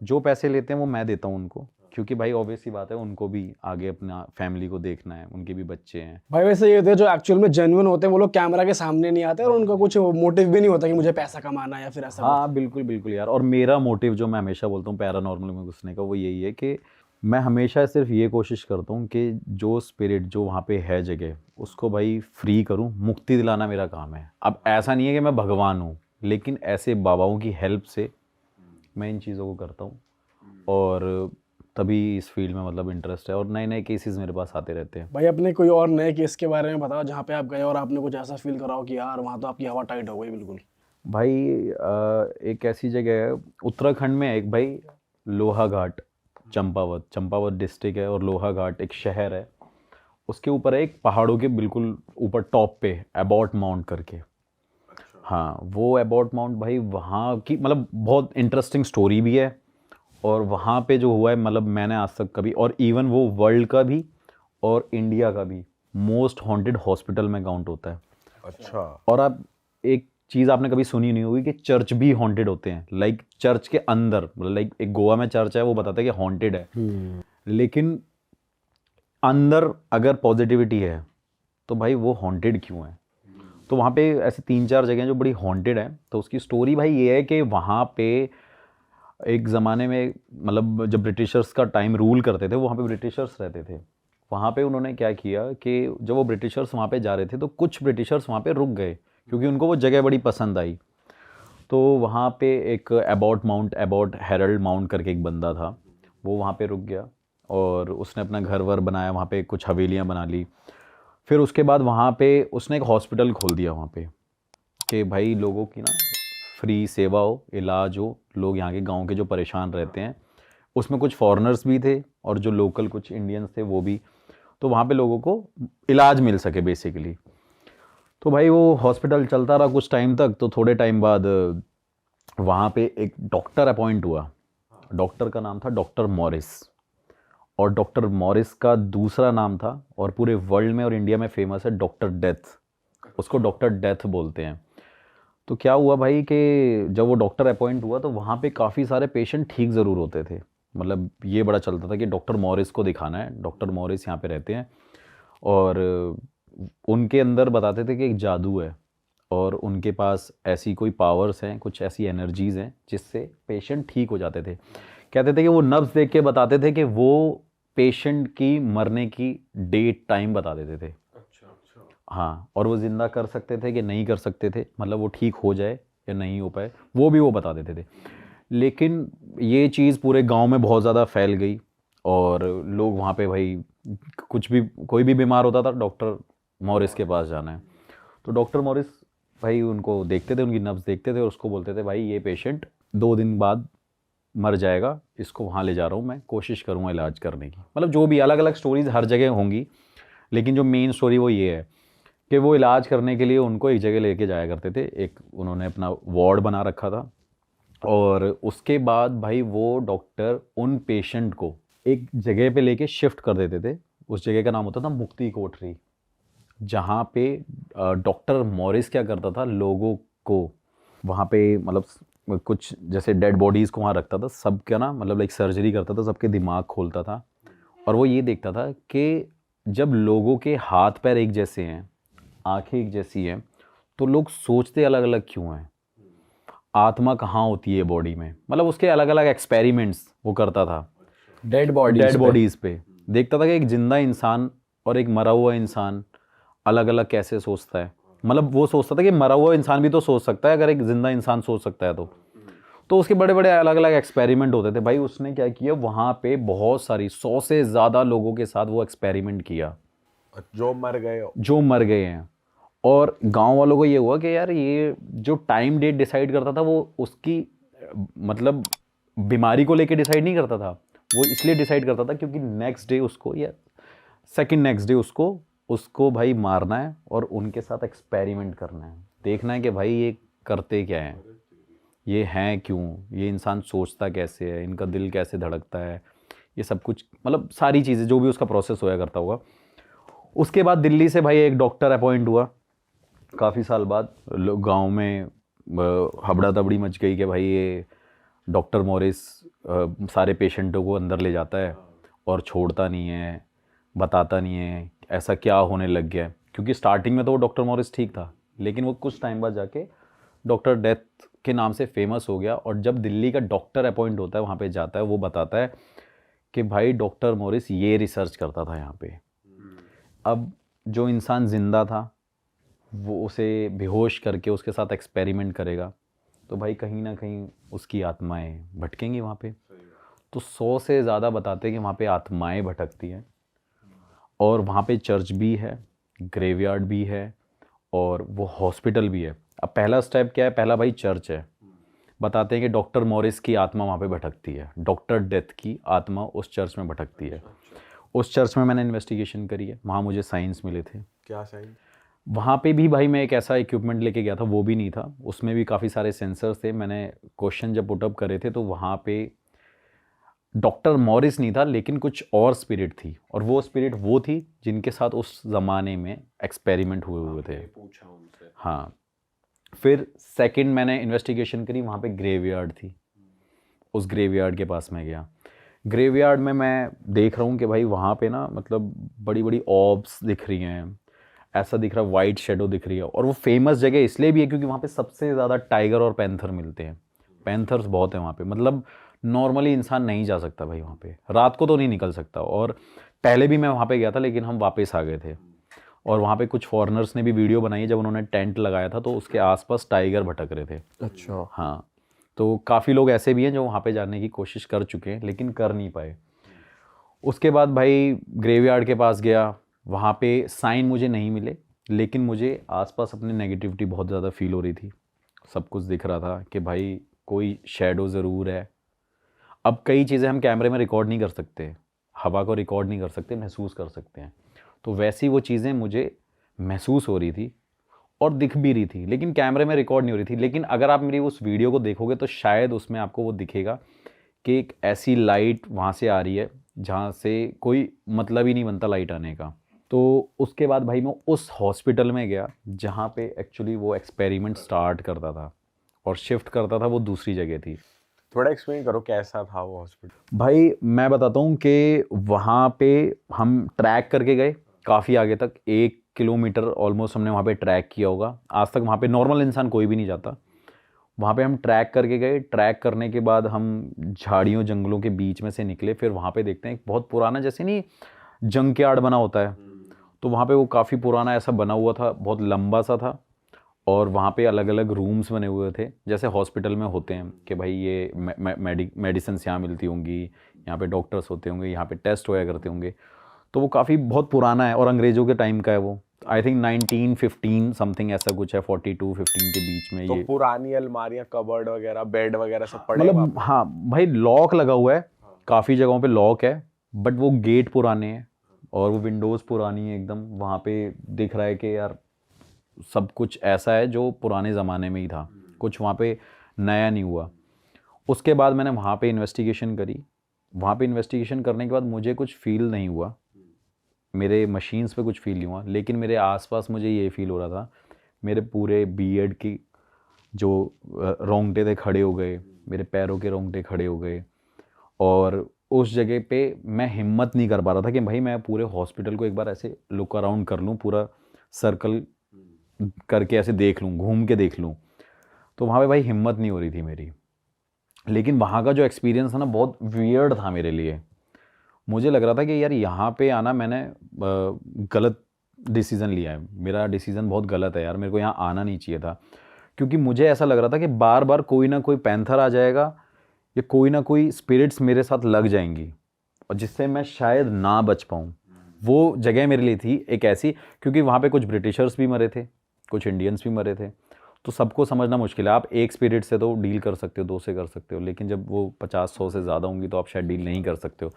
जो पैसे लेते हैं वो मैं देता हूँ उनको, क्योंकि भाई ऑब्वियस सी बात है, उनको भी आगे अपना फैमिली को देखना है, उनके भी बच्चे हैं। भाई वैसे ये होते हैं जो एक्चुअल में जेन्युइन होते हैं, वो लोग कैमरा के सामने नहीं आते और उनका कुछ मोटिव भी नहीं होता कि मुझे पैसा कमाना है या फिर ऐसा कुछ। हाँ बिल्कुल बिल्कुल यार, और मेरा मोटिव जो मैं हमेशा बोलता हूँ पैरानॉर्मल में घुसने का, वो यही है कि मैं हमेशा सिर्फ ये कोशिश करता हूँ कि जो स्पिरिट जो वहाँ पे है जगह, उसको भाई फ्री करूँ, मुक्ति दिलाना मेरा काम है। अब ऐसा नहीं है कि मैं भगवान हूँ, लेकिन ऐसे बाबाओं की हेल्प से मैं इन चीज़ों को करता हूँ, और तभी इस फील्ड में मतलब इंटरेस्ट है, और नए नए केसेस मेरे पास आते रहते हैं। भाई अपने कोई और नए केस के बारे में बताओ जहाँ पे आप गए और आपने कुछ ऐसा फील करा हो कि यार वहाँ तो आपकी हवा टाइट हो गई बिल्कुल। भाई एक ऐसी जगह है उत्तराखंड में, एक भाई लोहा घाट, चंपावत डिस्ट्रिक्ट है, और लोहा घाट एक शहर है, उसके ऊपर है एक पहाड़ों के बिल्कुल ऊपर टॉप पे एबॉट माउंट करके। हाँ वो एबॉट माउंट भाई वहाँ की मतलब बहुत इंटरेस्टिंग स्टोरी भी है, और वहाँ पे जो हुआ है मतलब मैंने आज तक कभी, और इवन वो वर्ल्ड का भी और इंडिया का भी मोस्ट हॉन्टेड हॉस्पिटल में काउंट होता है। अच्छा और आप एक चीज़ आपने कभी सुनी नहीं होगी कि चर्च भी हॉन्टेड होते हैं, लाइक चर्च के अंदर, मतलब लाइक एक गोवा में चर्च है, वो बताते हैं कि हॉन्टेड है, लेकिन अंदर अगर पॉजिटिविटी है तो भाई वो हॉन्टेड क्यों है? तो वहाँ पे ऐसे 3-4 जगह जो बड़ी हॉन्टेड है। तो उसकी स्टोरी भाई ये है कि वहाँ पे एक ज़माने में मतलब जब ब्रिटिशर्स का टाइम रूल करते थे, वहाँ पे ब्रिटिशर्स रहते थे। वहाँ पे उन्होंने क्या किया कि जब वो ब्रिटिशर्स वहाँ पे जा रहे थे तो कुछ ब्रिटिशर्स वहाँ पे रुक गए, क्योंकि उनको वो जगह बड़ी पसंद आई। तो वहाँ पे एक एबॉट हेरल्ड माउंट करके एक बंदा था, वो वहाँ पे रुक गया, और उसने अपना घर वर बनाया, वहाँ पे कुछ हवेलियाँ बना ली। फिर उसके बाद वहाँ पे उसने एक हॉस्पिटल खोल दिया वहाँ पे, कि भाई लोगों की ना फ्री सेवा हो, इलाज हो, लोग यहाँ के गांव के जो परेशान रहते हैं, उसमें कुछ फॉरेनर्स भी थे और जो लोकल कुछ इंडियंस थे वो भी, तो वहाँ पे लोगों को इलाज मिल सके बेसिकली। तो भाई वो हॉस्पिटल चलता रहा कुछ टाइम तक। तो थोड़े टाइम बाद वहाँ पे एक डॉक्टर अपॉइंट हुआ, डॉक्टर का नाम था डॉक्टर मॉरिस, और डॉक्टर मॉरिस का दूसरा नाम था, और पूरे वर्ल्ड में और इंडिया में फेमस है, डॉक्टर डेथ। उसको डॉक्टर डेथ बोलते हैं। तो क्या हुआ भाई कि जब वो डॉक्टर अपॉइंट हुआ तो वहाँ पे काफ़ी सारे पेशेंट ठीक ज़रूर होते थे, मतलब ये बड़ा चलता था कि डॉक्टर मॉरिस को दिखाना है, डॉक्टर मॉरिस यहाँ पे रहते हैं, और उनके अंदर बताते थे कि एक जादू है, और उनके पास ऐसी कोई पावर्स हैं, कुछ ऐसी एनर्जीज़ हैं जिससे पेशेंट ठीक हो जाते थे। कहते थे कि वो नब्ज़ देख के बताते थे कि वो पेशेंट की मरने की डेट टाइम बता देते थे। हाँ, और वो ज़िंदा कर सकते थे कि नहीं कर सकते थे, मतलब वो ठीक हो जाए या नहीं हो पाए, वो भी वो बता देते थे। लेकिन ये चीज़ पूरे गांव में बहुत ज़्यादा फैल गई और लोग वहाँ पे भाई कुछ भी, कोई भी बीमार होता था डॉक्टर मॉरिस के पास जाना है, तो डॉक्टर मॉरिस भाई उनको देखते थे, उनकी नब्ज़ देखते थे और उसको बोलते थे भाई ये पेशेंट 2 दिन बाद मर जाएगा, इसको वहाँ ले जा रहा हूँ, मैं कोशिश करूँगा इलाज करने की। मतलब जो भी अलग अलग स्टोरीज़ हर जगह होंगी, लेकिन जो मेन स्टोरी वो ये है कि वो इलाज करने के लिए उनको एक जगह लेके जाया करते थे। एक उन्होंने अपना वार्ड बना रखा था और उसके बाद भाई वो डॉक्टर उन पेशेंट को एक जगह पे लेके शिफ्ट कर देते थे। उस जगह का नाम होता था मुक्ति कोठरी, जहाँ पे डॉक्टर मॉरिस क्या करता था, लोगों को वहाँ पे मतलब कुछ जैसे डेड बॉडीज़ को वहाँ रखता था, सबका ना मतलब लाइक सर्जरी करता था, सबके दिमाग खोलता था और वो ये देखता था कि जब लोगों के हाथ पैर एक जैसे हैं, आंखें एक जैसी हैं, तो लोग सोचते अलग अलग क्यों हैं, आत्मा कहाँ होती है बॉडी में। मतलब उसके अलग अलग एक्सपेरिमेंट्स वो करता था डेड डेड बॉडीज़ पे। देखता था कि एक जिंदा इंसान और एक मरा हुआ इंसान अलग अलग कैसे सोचता है। मतलब वो सोचता था कि मरा हुआ इंसान भी तो सोच सकता है अगर एक जिंदा इंसान सोच सकता है तो उसके बड़े बड़े अलग अलग एक्सपेरिमेंट होते थे। भाई उसने क्या किया, वहाँ पे बहुत सारी 100 से ज़्यादा लोगों के साथ वो एक्सपेरिमेंट किया जो मर गए हैं। और गांव वालों को ये हुआ कि यार ये जो टाइम डेट डिसाइड करता था वो उसकी मतलब बीमारी को लेके डिसाइड नहीं करता था, वो इसलिए डिसाइड करता था क्योंकि नेक्स्ट डे उसको या सेकंड नेक्स्ट डे उसको भाई मारना है और उनके साथ एक्सपेरिमेंट करना है, देखना है कि भाई ये करते क्या हैं, ये हैं क्यों, ये इंसान सोचता कैसे है, इनका दिल कैसे धड़कता है, ये सब कुछ मतलब सारी चीज़ें जो भी उसका प्रोसेस होया करता होगा। उसके बाद दिल्ली से भाई एक डॉक्टर अपॉइंट हुआ काफ़ी साल बाद। लोग गांव में हबड़ा दबड़ी मच गई कि भाई ये डॉक्टर मॉरिस सारे पेशेंटों को अंदर ले जाता है और छोड़ता नहीं है, बताता नहीं है ऐसा क्या होने लग गया है। क्योंकि स्टार्टिंग में तो वो डॉक्टर मॉरिस ठीक था, लेकिन वो कुछ टाइम बाद जाके डॉक्टर डेथ के नाम से फेमस हो गया। और जब दिल्ली का डॉक्टर अपॉइंट होता है, वहाँ पे जाता है, वो बताता है कि भाई डॉक्टर मॉरिस ये रिसर्च करता था यहाँ पे। अब जो इंसान ज़िंदा था वो उसे बेहोश करके उसके साथ एक्सपेरिमेंट करेगा, तो भाई कहीं ना कहीं उसकी आत्माएं भटकेंगी वहाँ पे। तो 100 से ज़्यादा बताते हैं कि वहाँ पे आत्माएं भटकती हैं और वहाँ पे चर्च भी है, ग्रेवयार्ड भी है और वो हॉस्पिटल भी है। अब पहला स्टेप क्या है, पहला भाई चर्च है। बताते हैं कि डॉक्टर मॉरिस की आत्मा वहाँ पे भटकती है, डॉक्टर डेथ की आत्मा उस चर्च में भटकती है। उस चर्च में मैंने इन्वेस्टिगेशन करी है, वहाँ मुझे साइंस मिले थे। क्या साइन? वहाँ पे भी भाई मैं एक ऐसा इक्विपमेंट लेके गया था, वो भी नहीं था, उसमें भी काफ़ी सारे सेंसर्स थे। मैंने क्वेश्चन जब पुटअप करे थे तो वहाँ पे डॉक्टर मॉरिस नहीं था, लेकिन कुछ और स्पिरिट थी, और वो स्पिरिट वो थी जिनके साथ उस ज़माने में एक्सपेरिमेंट हुए थे। पूछा उनसे? हाँ। फिर सेकंड मैंने इन्वेस्टिगेशन करी, वहाँ पे ग्रेवयार्ड थी, उस ग्रेवयार्ड के पास मैं गया। ग्रेवयार्ड में मैं देख रहा हूँ कि भाई वहाँ पे ना मतलब बड़ी बड़ी ऑब्स दिख रही हैं, ऐसा दिख रहा है, वाइट शेडो दिख रही है। और वो फेमस जगह इसलिए भी है क्योंकि वहाँ पे सबसे ज़्यादा टाइगर और पैंथर मिलते हैं। पैंथर्स बहुत हैं वहाँ पे, मतलब नॉर्मली इंसान नहीं जा सकता भाई वहाँ पे, रात को तो नहीं निकल सकता। और पहले भी मैं वहाँ पे गया था, लेकिन हम वापस आ गए थे। और वहाँ पे कुछ फॉरेनर्स ने भी वीडियो बनाई है, जब उन्होंने टेंट लगाया था तो उसके आसपास टाइगर भटक रहे थे। अच्छा। हाँ, तो काफ़ी लोग ऐसे भी हैं जो वहाँ पे जाने की कोशिश कर चुके हैं लेकिन कर नहीं पाए। उसके बाद भाई ग्रेवयार्ड के पास गया, वहाँ पे साइन मुझे नहीं मिले, लेकिन मुझे आसपास अपनी नेगेटिविटी बहुत ज़्यादा फील हो रही थी। सब कुछ दिख रहा था कि भाई कोई शेडो ज़रूर है। अब कई चीज़ें हम कैमरे में रिकॉर्ड नहीं कर सकते, हवा को रिकॉर्ड नहीं कर सकते, महसूस कर सकते हैं। तो वैसी वो चीज़ें मुझे महसूस हो रही थी और दिख भी रही थी, लेकिन कैमरे में रिकॉर्ड नहीं हो रही थी। लेकिन अगर आप मेरी उस वीडियो को देखोगे तो शायद उसमें आपको वो दिखेगा कि एक ऐसी लाइट वहाँ से आ रही है जहाँ से कोई मतलब ही नहीं बनता लाइट आने का। तो उसके बाद भाई मैं उस हॉस्पिटल में गया जहाँ पे एक्चुअली वो एक्सपेरिमेंट स्टार्ट करता था और शिफ्ट करता था, वो दूसरी जगह थी। थोड़ा एक्सप्लेन करो कैसा था वो हॉस्पिटल? भाई मैं बताता हूँ कि वहाँ पे हम ट्रैक करके गए काफ़ी आगे तक, 1 किलोमीटर ऑलमोस्ट हमने वहाँ पे ट्रैक किया होगा। आज तक वहाँ पे नॉर्मल इंसान कोई भी नहीं जाता। वहाँ पे हम ट्रैक करके गए, ट्रैक करने के बाद हम झाड़ियों जंगलों के बीच में से निकले। फिर वहाँ पे देखते हैं एक बहुत पुराना, जैसे नहीं जंक यार्ड बना होता है, तो तो वहाँ पे वो काफ़ी पुराना ऐसा बना हुआ था, बहुत लंबा सा था, और वहाँ पे अलग अलग रूम्स बने हुए थे, जैसे हॉस्पिटल में होते हैं कि भाई ये मेडिसिन यहाँ मिलती होंगी, यहाँ पे डॉक्टर्स होते होंगे, यहाँ पे टेस्ट होया करते होंगे। तो वो काफ़ी बहुत पुराना है और अंग्रेज़ों के टाइम का है वो। आई थिंक 1915 समथिंग ऐसा कुछ है, 42-15 के बीच में तो ये। पुरानी अलमारियां, कबर्ड वगैरह, बेड वगैरह सब पड़े हैं मतलब हाँ भाई, लॉक लगा हुआ है, काफ़ी जगहों पे लॉक है, बट वो गेट पुराने हैं और वो विंडोज़ पुरानी है एकदम। वहाँ पे दिख रहा है कि यार सब कुछ ऐसा है जो पुराने ज़माने में ही था, कुछ वहाँ पे नया नहीं हुआ। उसके बाद मैंने वहाँ पे इन्वेस्टिगेशन करी। वहाँ पे इन्वेस्टिगेशन करने के बाद मुझे कुछ फील नहीं हुआ, मेरे मशीन्स पे कुछ फील नहीं हुआ, लेकिन मेरे आसपास मुझे ये फील हो रहा था, मेरे पूरे बीएड की जो रोंगटे थे खड़े हो गए, मेरे पैरों के रोंगटे खड़े हो गए। और उस जगह पे मैं हिम्मत नहीं कर पा रहा था कि भाई मैं पूरे हॉस्पिटल को एक बार ऐसे लुक अराउंड कर लूँ, पूरा सर्कल करके ऐसे देख लूँ, घूम के देख लूँ। तो वहाँ पे भाई हिम्मत नहीं हो रही थी मेरी। लेकिन वहाँ का जो एक्सपीरियंस था ना, बहुत वियर्ड था मेरे लिए। मुझे लग रहा था कि यार यहाँ पे आना मैंने गलत डिसीज़न लिया है, मेरा डिसीज़न बहुत गलत है यार, मेरे को यहाँ आना नहीं चाहिए था। क्योंकि मुझे ऐसा लग रहा था कि बार बार कोई ना कोई पैंथर आ जाएगा या कोई ना कोई स्पिरिट्स मेरे साथ लग जाएंगी और जिससे मैं शायद ना बच पाऊँ। वो जगह मेरे लिए थी एक ऐसी, क्योंकि वहाँ पे कुछ ब्रिटिशर्स भी मरे थे, कुछ इंडियंस भी मरे थे, तो सबको समझना मुश्किल है। आप एक स्पिरिट से तो डील कर सकते हो, 2 से कर सकते हो, लेकिन जब वो 50-100 से ज़्यादा होंगी तो आप शायद डील नहीं कर सकते हो।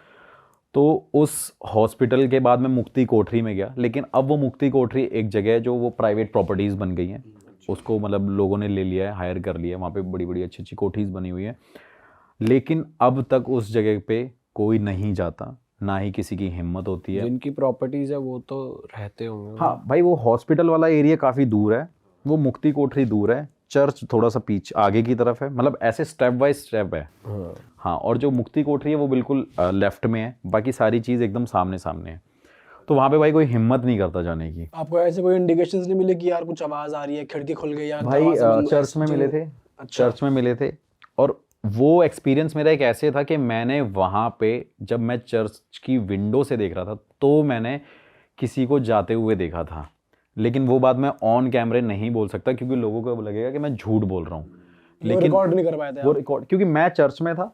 तो उस हॉस्पिटल के बाद मैं मुक्ति कोठरी में गया, लेकिन अब वो मुक्ति कोठरी एक जगह है जो वो प्राइवेट प्रॉपर्टीज़ बन गई हैं, उसको मतलब लोगों ने ले लिया है, हायर कर लिया है। वहाँ पे बड़ी बड़ी अच्छी अच्छी कोठरीज़ बनी हुई हैं, लेकिन अब तक उस जगह पे कोई नहीं जाता, ना ही किसी की हिम्मत होती है। जिनकी प्रॉपर्टीज है वो तो रहते होंगे। हाँ भाई, वो हॉस्पिटल वाला एरिया काफ़ी दूर है, वो मुक्ति कोठरी दूर है, चर्च थोड़ा सा पीछे आगे की तरफ है, मतलब ऐसे स्टेप बाय स्टेप है। हाँ, और जो मुक्ति कोठरी है वो बिल्कुल लेफ्ट में है, बाकी सारी चीज़ एकदम सामने सामने है। तो वहाँ पे भाई कोई हिम्मत नहीं करता जाने की। आपको ऐसे कोई इंडिकेशंस नहीं मिले कि यार कुछ आवाज आ रही है, खिड़की खुल गई या भाई दरवाजा बंद- चर्च में मिले थे, चर्च में मिले थे। और वो एक्सपीरियंस मेरा एक ऐसे था कि मैंने वहाँ पे जब मैं चर्च की विंडो से देख रहा था तो मैंने किसी को जाते हुए देखा था, लेकिन वो बात मैं ऑन कैमरे नहीं बोल सकता क्योंकि लोगों को लगेगा कि मैं झूठ बोल रहा हूँ। लेकिन रिकॉर्ड नहीं कर पाए थे वो आप। रिकॉर्ड, क्योंकि मैं चर्च में था,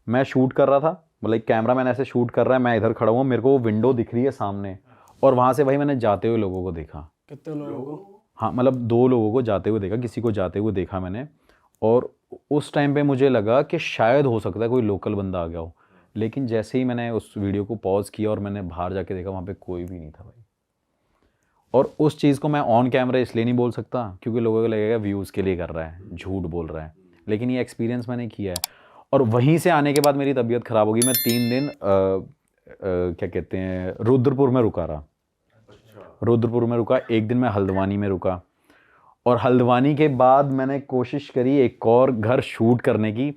मैं शूट कर रहा था, मतलब एक कैमरा मैन ऐसे शूट कर रहा है, मैं इधर खड़ा हुआ, मेरे को वो विंडो दिख रही है सामने, और वहाँ से भाई मैंने जाते हुए लोगों को देखा। कितने लोगों को? हाँ, मतलब 2 लोगों को जाते हुए देखा, किसी को जाते हुए देखा मैंने। और उस टाइम पे मुझे लगा कि शायद हो सकता है कोई लोकल बंदा आ गया हो, लेकिन जैसे ही मैंने उस वीडियो को पॉज किया और मैंने बाहर जाके देखा, वहाँ पे कोई भी नहीं था भाई। और उस चीज़ को मैं ऑन कैमरा इसलिए नहीं बोल सकता क्योंकि लोगों को लगेगा व्यूज़ के लिए कर रहा है, झूठ बोल रहा है, लेकिन ये एक्सपीरियंस मैंने किया है। और वहीं से आने के बाद मेरी तबीयत ख़राब होगी। मैं 3 दिन क्या कहते हैं, रुद्रपुर में रुका रहा। रुद्रपुर में रुका, एक दिन मैं हल्द्वानी में रुका, और हल्द्वानी के बाद मैंने कोशिश करी एक और घर शूट करने की।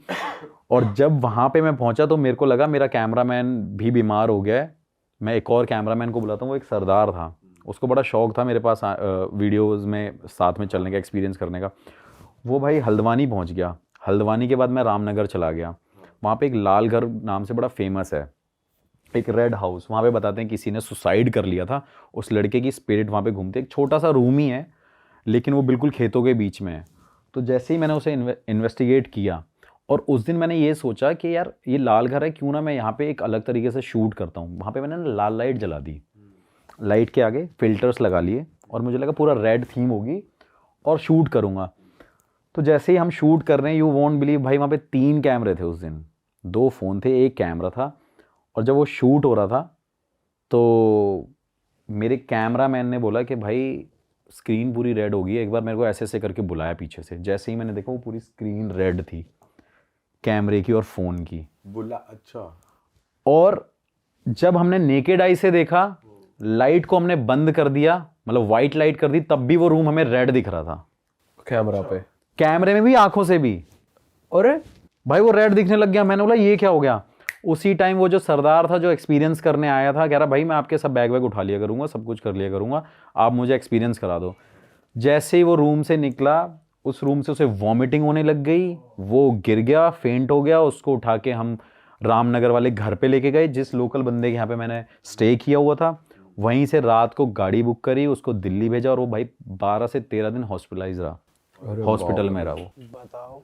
और जब वहाँ पे मैं पहुँचा तो मेरे को लगा मेरा कैमरामैन भी बीमार हो गया है। मैं एक और कैमरामैन को बुलाता हूँ, वो एक सरदार था, उसको बड़ा शौक था मेरे पास वीडियोज़ में साथ में चलने का, एक्सपीरियंस करने का। वो भाई हल्द्वानी पहुँच गया। हल्द्वानी के बाद मैं रामनगर चला गया, वहाँ पे एक लाल घर नाम से बड़ा फेमस है, एक रेड हाउस। वहाँ पे बताते हैं किसी ने सुसाइड कर लिया था, उस लड़के की स्पिरिट वहाँ पे घूमती है। एक छोटा सा रूम ही है, लेकिन वो बिल्कुल खेतों के बीच में है। तो जैसे ही मैंने उसे इन्वेस्टिगेट किया, और उस दिन मैंने ये सोचा कि यार ये लाल घर है, क्यों ना मैं यहाँ पे एक अलग तरीके से शूट करता हूँ। वहाँ पे मैंने ना लाल लाइट जला दी, लाइट के आगे फिल्टर्स लगा लिए, और मुझे लगा पूरा रेड थीम होगी और शूट करूँगा। तो जैसे ही हम शूट कर रहे हैं, यू वोंट बिलीव भाई, वहाँ पे 3 कैमरे थे उस दिन, 2 फ़ोन थे, 1 कैमरा था। और जब वो शूट हो रहा था तो मेरे कैमरामैन ने बोला कि भाई स्क्रीन पूरी रेड होगी, एक बार मेरे को ऐसे ऐसे करके बुलाया पीछे से। जैसे ही मैंने देखा वो पूरी स्क्रीन रेड थी, कैमरे की और फ़ोन की। बुला, अच्छा। और जब हमने नेकेड आई से देखा, लाइट को हमने बंद कर दिया, मतलब वाइट लाइट कर दी, तब भी वो रूम हमें रेड दिख रहा था कैमरा पे, कैमरे में भी, आंखों से भी। अरे भाई वो रेड दिखने लग गया। मैंने बोला ये क्या हो गया। उसी टाइम वो जो सरदार था जो एक्सपीरियंस करने आया था, कह रहा भाई मैं आपके सब बैग वैग उठा लिया करूँगा, सब कुछ कर लिया करूँगा, आप मुझे एक्सपीरियंस करा दो। जैसे ही वो रूम से निकला, उस रूम से उसे वॉमिटिंग होने लग गई, वो गिर गया, फेंट हो गया। उसको उठा के हम रामनगर वाले घर पे लेके गए, जिस लोकल बंदे के यहाँ पे मैंने स्टे किया हुआ था। वहीं से रात को गाड़ी बुक करी, उसको दिल्ली भेजा और वो भाई 12 से 13 दिन हॉस्पिटलाइज रहा, हॉस्पिटल में रहा वो। बताओ।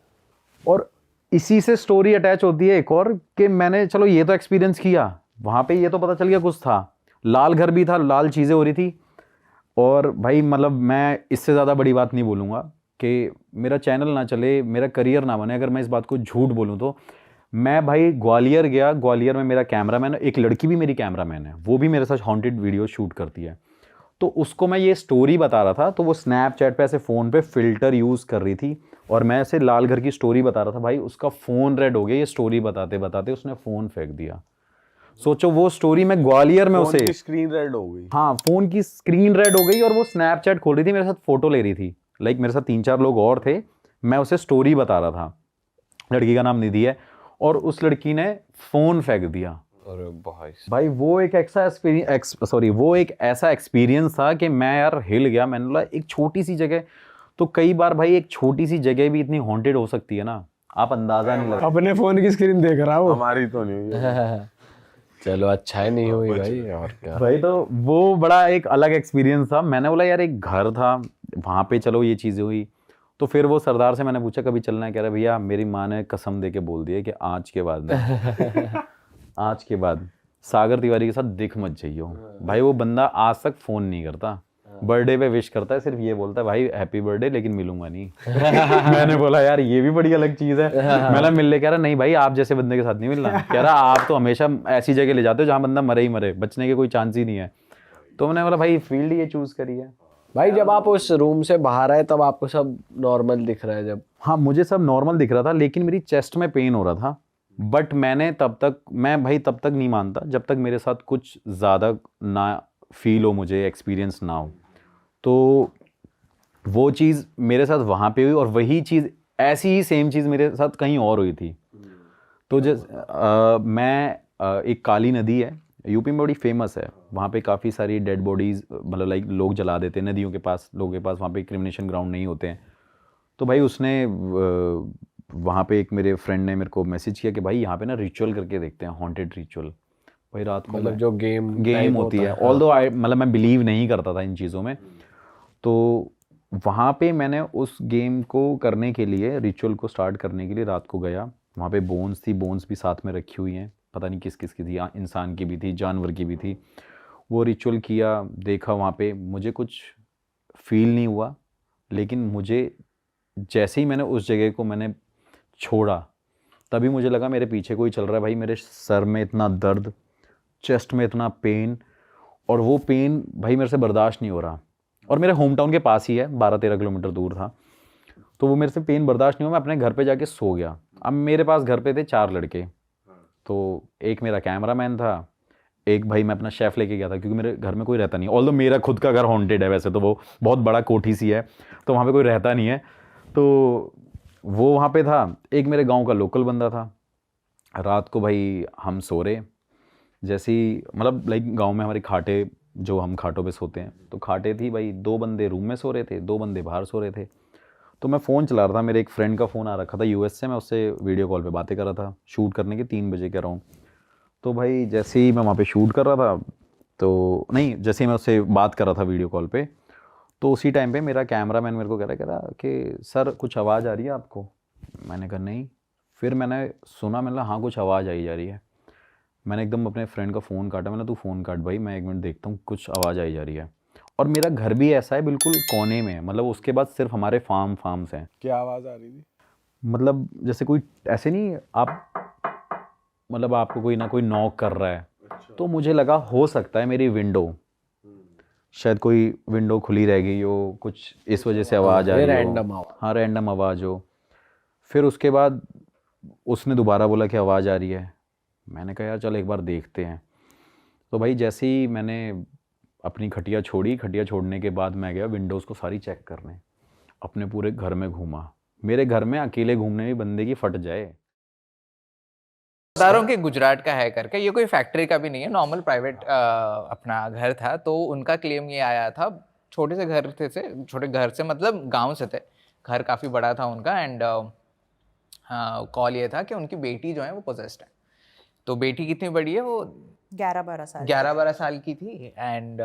और इसी से स्टोरी अटैच होती है एक और, कि मैंने चलो ये तो एक्सपीरियंस किया, वहाँ पे ये तो पता चल गया कुछ था, लाल घर भी था, लाल चीज़ें हो रही थी। और भाई मतलब मैं इससे ज़्यादा बड़ी बात नहीं बोलूँगा कि मेरा चैनल ना चले, मेरा करियर ना बने अगर मैं इस बात को झूठ बोलूँ तो। मैं भाई ग्वालियर गया, ग्वालियर में मेरा कैमरामैन, एक लड़की भी मेरी कैमरामैन है, वो भी मेरे साथ हॉन्टेड वीडियो शूट करती है। तो उसको मैं ये स्टोरी बता रहा था, तो वो स्नैपचैट पे ऐसे फ़ोन पे फ़िल्टर यूज़ कर रही थी और मैं ऐसे लाल घर की स्टोरी बता रहा था। भाई उसका फ़ोन रेड हो गया, ये स्टोरी बताते बताते उसने फ़ोन फेंक दिया। सोचो वो स्टोरी मैं ग्वालियर में उसे, स्क्रीन रेड हो गई। हाँ फ़ोन की स्क्रीन रेड हो गई और वो स्नैपचैट खोल रही थी, मेरे साथ फ़ोटो ले रही थी। लाइक मेरे साथ 3-4 लोग और थे, मैं उसे स्टोरी बता रहा था। लड़की का नाम निधि है और उस लड़की ने फ़ोन फेंक दिया। अरे भाई वो एक ऐसा एक्सपीरियंस था कि मैं यार हिल गया। मैंने बोला एक छोटी सी जगह, तो कई बार भाई एक छोटी सी जगह भी इतनी हॉन्टेड हो सकती है ना, आप अंदाज़ा नहीं लगा। अपने फोन की स्क्रीन देख रहा हो। हमारी तो नहीं हुई। चलो अच्छा ही नहीं हुई भाई, और क्या। भाई तो वो बड़ा एक अलग एक्सपीरियंस था। मैंने बोला यार एक घर था वहाँ पे, चलो ये चीज़ें हुई। तो फिर वो सरदार से मैंने पूछा कभी चलना है, कह रहा भैया मेरी माँ ने कसम दे के बोल दिया कि आज के बाद ना आज के बाद सागर तिवारी के साथ दिख मत जाइयो। भाई वो बंदा आज तक फ़ोन नहीं करता, बर्थडे पे विश करता है, सिर्फ ये बोलता है भाई हैप्पी बर्थडे, लेकिन मिलूंगा नहीं। मैंने बोला यार ये भी बड़ी अलग चीज़ है। मैंने मिल ले, कह रहा नहीं भाई आप जैसे बंदे के साथ नहीं मिलना। कह रहा आप तो हमेशा ऐसी जगह ले जाते हो जहाँ बंदा मरे ही मरे, बचने के कोई चांस ही नहीं है। तो मैंने बोला भाई फील्ड ये चूज़ करी है। भाई जब आप उस रूम से बाहर आए तब आपको सब नॉर्मल दिख रहा है? जब हाँ मुझे सब नॉर्मल दिख रहा था, लेकिन मेरी चेस्ट में पेन हो रहा था। बट मैं तब तक नहीं मानता जब तक मेरे साथ कुछ ज़्यादा ना फील हो, मुझे एक्सपीरियंस ना हो। तो वो चीज़ मेरे साथ वहाँ पे हुई और वही चीज़, ऐसी ही सेम चीज़ मेरे साथ कहीं और हुई थी। तो एक काली नदी है यूपी में, बड़ी फेमस है। वहाँ पे काफ़ी सारी डेड बॉडीज़, मतलब लाइक लोग जला देते हैं नदियों के पास, लोगों के पास वहाँ पे क्रिमिनेशन ग्राउंड नहीं होते हैं। तो भाई उसने वहाँ पे एक मेरे फ्रेंड ने मेरे को मैसेज किया कि भाई यहाँ पे ना रिचुअल करके देखते हैं, हॉन्टेड रिचुअल। भाई रात को मतलब जो गेम होती है, ऑल्दो मतलब मैं बिलीव नहीं करता था इन चीज़ों में। तो वहाँ पे मैंने उस गेम को करने के लिए, रिचुअल को स्टार्ट करने के लिए रात को गया। वहाँ पे बोन्स थी, बोन्स भी साथ में रखी हुई हैं, पता नहीं किस किस की थी, इंसान की भी थी, जानवर की भी थी। वो रिचुअल किया, देखा वहाँ पे, मुझे कुछ फील नहीं हुआ। लेकिन मुझे जैसे ही मैंने उस जगह को मैंने छोड़ा, तभी मुझे लगा मेरे पीछे कोई चल रहा है। भाई मेरे सर में इतना दर्द, चेस्ट में इतना पेन, और वो पेन भाई मेरे से बर्दाश्त नहीं हो रहा। और मेरे होम टाउन के पास ही है, 12-13 किलोमीटर दूर था। तो वो मेरे से पेन बर्दाश्त नहीं हुआ, मैं अपने घर पे जाके सो गया। अब मेरे पास घर पे थे 4 लड़के। तो एक मेरा कैमरामैन था, एक भाई मैं अपना शेफ़ लेके गया था, क्योंकि मेरे घर में कोई रहता नहीं। ऑल्दो मेरा खुद का घर हॉन्टेड है, वैसे तो वो बहुत बड़ा कोठी सी है, तो वहाँ पे कोई रहता नहीं है। तो वो वहाँ पे था। एक मेरे गांव का लोकल बंदा था। रात को भाई हम सो रहे, जैसे ही मतलब लाइक गांव में हमारी खाटे, जो हम खाटों पे सोते हैं, तो खाटे थी भाई, 2 बंदे रूम में सो रहे थे, 2 बंदे बाहर सो रहे थे। तो मैं फ़ोन चला रहा था, मेरे एक फ्रेंड का फ़ोन आ रखा था यूएस से, मैं उससे वीडियो कॉल पे बातें कर रहा था, शूट करने के 3 बजे के अराउंड। तो भाई जैसे ही मैं वहाँ पे शूट कर रहा था, तो नहीं, जैसे ही मैं उससे बात कर रहा था वीडियो कॉल पे, तो उसी टाइम पे मेरा कैमरामैन मेरे को कह रहा कि सर कुछ आवाज़ आ रही है आपको? मैंने कहा नहीं। फिर मैंने सुना, मैंने हाँ कुछ आवाज़ आई जा रही है। मैंने एकदम अपने फ्रेंड का फ़ोन काटा, मैंने तू फ़ोन काट भाई, मैं 1 मिनट देखता हूँ, कुछ आवाज़ आई जा रही है। और मेरा घर भी ऐसा है बिल्कुल कोने में है, मतलब उसके बाद सिर्फ हमारे फार्म्स हैं। क्या आवाज़ आ रही थी? मतलब जैसे कोई ऐसे नहीं, आप मतलब आपको कोई ना कोई नॉक कर रहा है। तो मुझे लगा हो सकता है मेरी विंडो, शायद कोई विंडो खुली रह गई हो, कुछ इस वजह से आवाज़ आ रही हो। रैंडम आवाज़। हाँ रैंडम आवाज़ हो। फिर उसके बाद उसने दोबारा बोला कि आवाज़ आ रही है। मैंने कहा यार चल एक बार देखते हैं। तो भाई जैसे ही मैंने अपनी खटिया छोड़ी, खटिया छोड़ने के बाद मैं गया विंडोज़ को सारी चेक करने, अपने पूरे घर में घूमा। मेरे घर में अकेले घूमने में बंदे की फट जाए। बता रहा हूँ कि गुजरात का है करके, ये कोई फैक्ट्री का भी नहीं है, नॉर्मल प्राइवेट अपना घर था। तो उनका क्लेम ये आया था, छोटे से घर थे से, छोटे घर से मतलब गांव से थे, घर काफ़ी बड़ा था उनका। एंड कॉल ये था कि उनकी बेटी जो है वो पोजेस्ड है। तो बेटी कितनी बड़ी है वो 11-12 साल 11-12 साल की थी and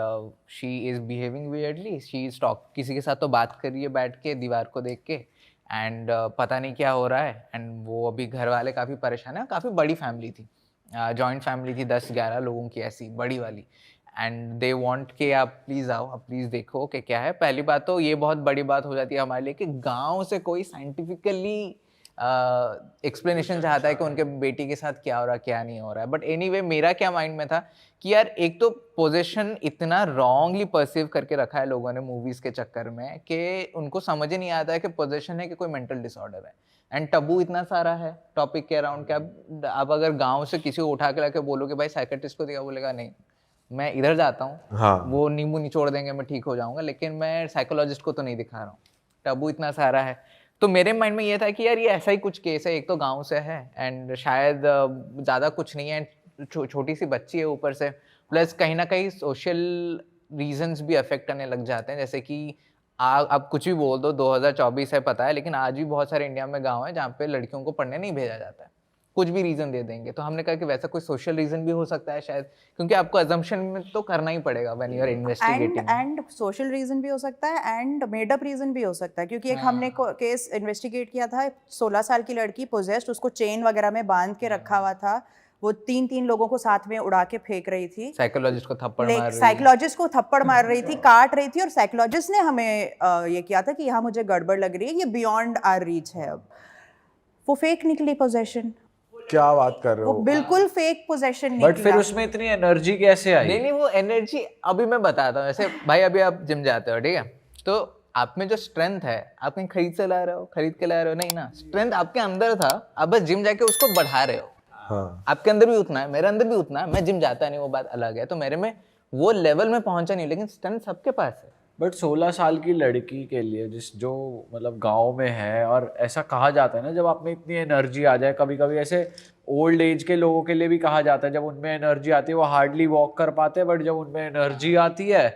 she is behaving weirdly, she is talk, किसी के साथ तो बात कर रही है बैठ के दीवार को देख के एंड पता नहीं क्या हो रहा है। एंड वो अभी घर वाले काफ़ी परेशान है, काफ़ी बड़ी फैमिली थी, जॉइंट फैमिली थी 10-11 लोगों की ऐसी बड़ी वाली, एंड दे वांट कि आप प्लीज़ आओ, आप प्लीज़ देखो कि क्या है। पहली बात तो ये बहुत बड़ी बात हो जाती है हमारे लिए कि गांव से कोई साइंटिफिकली एक्सप्लेनेशन चाहता है कि उनके बेटी के साथ क्या हो रहा है क्या नहीं हो रहा है। बट एनीवे मेरा क्या माइंड में था कि यार एक तो पोजीशन इतना रॉन्गली परसीव करके रखा है लोगों ने मूवीज़ के चक्कर में कि उनको समझ ही नहीं आता है कि पोजीशन है कि कोई मेंटल डिसऑर्डर है। एंड टबू इतना सारा है टॉपिक के अराउंड कि अब अगर गाँव से किसी को उठा के लाके बोलो कि भाई साइकेट्रिस्ट को दिया, बोलेगा नहीं मैं इधर जाता हूँ, हाँ वो नींबू निचोड़ देंगे मैं ठीक हो जाऊंगा, लेकिन मैं साइकोलॉजिस्ट को तो नहीं दिखा रहा हूँ। टबू इतना सारा है। तो मेरे माइंड में ये था कि यार ये ऐसा ही कुछ केस है, एक तो गांव से है एंड शायद ज़्यादा कुछ नहीं है, छोटी सी बच्ची है ऊपर से, प्लस कहीं ना कहीं सोशल रीजंस भी अफेक्ट करने लग जाते हैं। जैसे कि अब कुछ भी बोल दो, 2024 है पता है, लेकिन आज भी बहुत सारे इंडिया में गाँव है जहाँ पे लड़कियों को पढ़ने नहीं भेजा जाता है, कुछ भी रीज़न दे देंगे। तो हमने कहा कि वैसा कोई सोशल रीज़न भी हो सकता है शायद, क्योंकि आपको अजम्पशन में तो करना ही पड़ेगा when you are investigating. And social reason भी हो सकता है एंड मेड अप रीजन भी हो सकता है, क्योंकि एक हमने केस इन्वेस्टिगेट किया था, 16 साल की लड़की पोजेस्ड, उसको चेन वगैरह में बांध के रखा हुआ था, वो 3 लोगों को साथ में उड़ा के फेंक रही थी, साइकोलॉजिस्ट को थप्पड़ मार रही, साइकोलॉजिस्ट को थप्पड़ मार रही थी, काट रही थी, और साइकोलॉजिस्ट ने हमें ये किया था कि यहाँ मुझे गड़बड़ लग रही है, ये बियॉन्ड आवर रीच है। अब वो फेक निकली पोजेशन, क्या बात कर रहे वो हो? बिल्कुल फेक पोजेशन बट निकला। फिर उसमें इतनी एनर्जी कैसे आई? नहीं वो एनर्जी अभी मैं बताता हूँ। जैसे भाई अभी आप जिम जाते हो, ठीक है, तो आप में जो स्ट्रेंथ है आप कहीं खरीद से ला रहे हो, खरीद के ला रहे हो, नहीं ना, स्ट्रेंथ आपके अंदर था, आप बस जिम जाके उसको बढ़ा रहे हो। हाँ आपके अंदर भी उतना है, मेरे अंदर भी उतना है, मैं जिम जाता नहीं वो बात अलग है, तो मेरे में वो लेवल में पहुंचा नहीं, लेकिन स्ट्रेंथ सबके पास है। बट 16 साल की लड़की के लिए जो मतलब गांव में है, और ऐसा कहा जाता है ना जब आप में इतनी एनर्जी आ जाए, कभी कभी ऐसे ओल्ड एज के लोगों के लिए भी कहा जाता है जब उनमें एनर्जी आती है वो हार्डली वॉक कर पाते हैं, बट जब उनमें एनर्जी आती है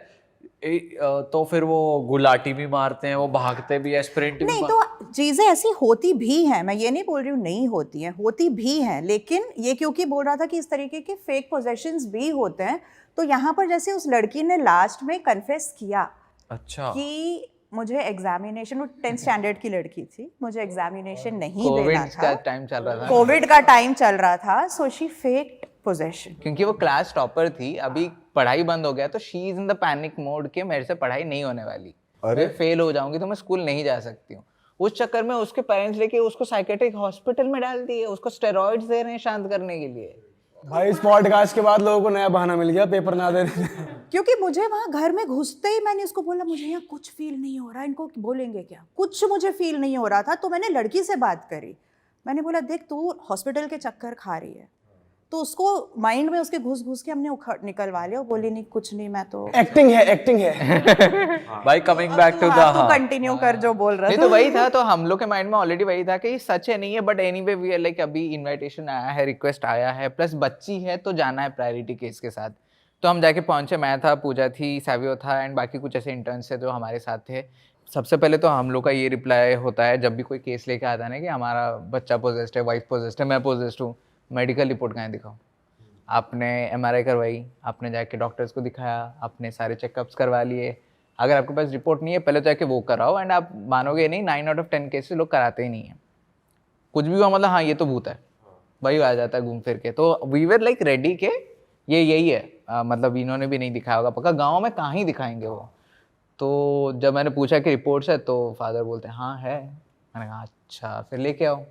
तो फिर वो गुलाटी भी मारते हैं, वो भागते भी है, स्प्रिंट भी नहीं तो चीजें ऐसी होती भी हैं, मैं ये नहीं बोल रही हूँ नहीं होती हैं, होती भी हैं, लेकिन ये क्योंकि बोल रहा था कि इस तरीके के फेक पोजेशंस भी होते हैं, तो यहाँ पर जैसे उस लड़की ने लास्ट में कन्फेस किया अच्छा कि मुझे एग्जामिनेशन, वो 10th स्टैंडर्ड की लड़की थी, मुझे एग्जामिनेशन नहीं देना कोविड का था, टाइम चल रहा था, कोविड का टाइम चल रहा था, सो शी फेक्ड पोजेशन। क्योंकि वो क्लास टॉपर थी, अभी पढ़ाई बंद हो गया तो she is in the panic mode के मेरे से पढ़ाई नहीं होने वाली, मैं फेल हो जाऊंगी तो मैं स्कूल नहीं जा सकती हूँ। उस चक्कर में उसके पेरेंट्स लेके उसको साइकेट्रिक हॉस्पिटल में डाल दिए, उसको स्टेरॉइड्स दे रहे हैं शांत करने के लिए। भाई इस पॉडकास्ट के बाद लोगों को नया बहाना मिल गया पेपर ना देने। क्योंकि मुझे वहाँ घर में घुसते ही मैंने उसको बोला मुझे यहाँ कुछ फील नहीं हो रहा, इनको बोलेंगे क्या, कुछ मुझे फील नहीं हो रहा था, तो मैंने लड़की से बात करी, मैंने बोला देख तू हॉस्पिटल के चक्कर खा रही है, तो उसको माइंड में उसके घुस घुस के हमने निकलवा लिया। वो बोली नहीं कुछ नहीं, मैं तो एक्टिंग है, एक्टिंग है। भाई कमिंग बैक टू द तू कंटिन्यू कर जो बोल रहा नहीं था। तो वही था, तो हम लोग के माइंड में ऑलरेडी वही था कि ये सच है नहीं है, but anyway we are like अभी इनविटेशन आया है, रिक्वेस्ट आया है, प्लस बच्ची है तो जाना है प्रायोरिटी केस के साथ। तो हम जाके पहुंचे, मैं था, पूजा थी, सैवियो था एंड बाकी कुछ ऐसे इंटर्न्स थे जो हमारे साथ थे। सबसे पहले तो हम लोग का ये रिप्लाई होता है जब भी कोई केस लेके आता है ना कि हमारा बच्चा पोजेस्ड है, वाइफ पोजेस्ड है, मैं पोजेस्ड हूँ, मेडिकल रिपोर्ट कहाँ दिखाओ, आपने MRI करवाई, आपने जाके डॉक्टर्स को दिखाया, आपने सारे चेकअप्स करवा लिए, अगर आपके पास रिपोर्ट नहीं है पहले तो जाके वो कराओ। एंड आप मानोगे नहीं 9 out of 10 केसेस लोग कराते ही नहीं है, कुछ भी हुआ मतलब हाँ ये तो भूत है, वही आ जाता है घूम फिर के। तो वी वर लाइक रेडी के ये यही है, मतलब इन्होंने भी नहीं दिखाया होगा पक्का, गाँव में कहाँ ही दिखाएंगे वो। तो जब मैंने पूछा कि रिपोर्ट्स है तो फादर बोलते हैं हाँ है, मैंने कहा अच्छा फिर लेके आओ।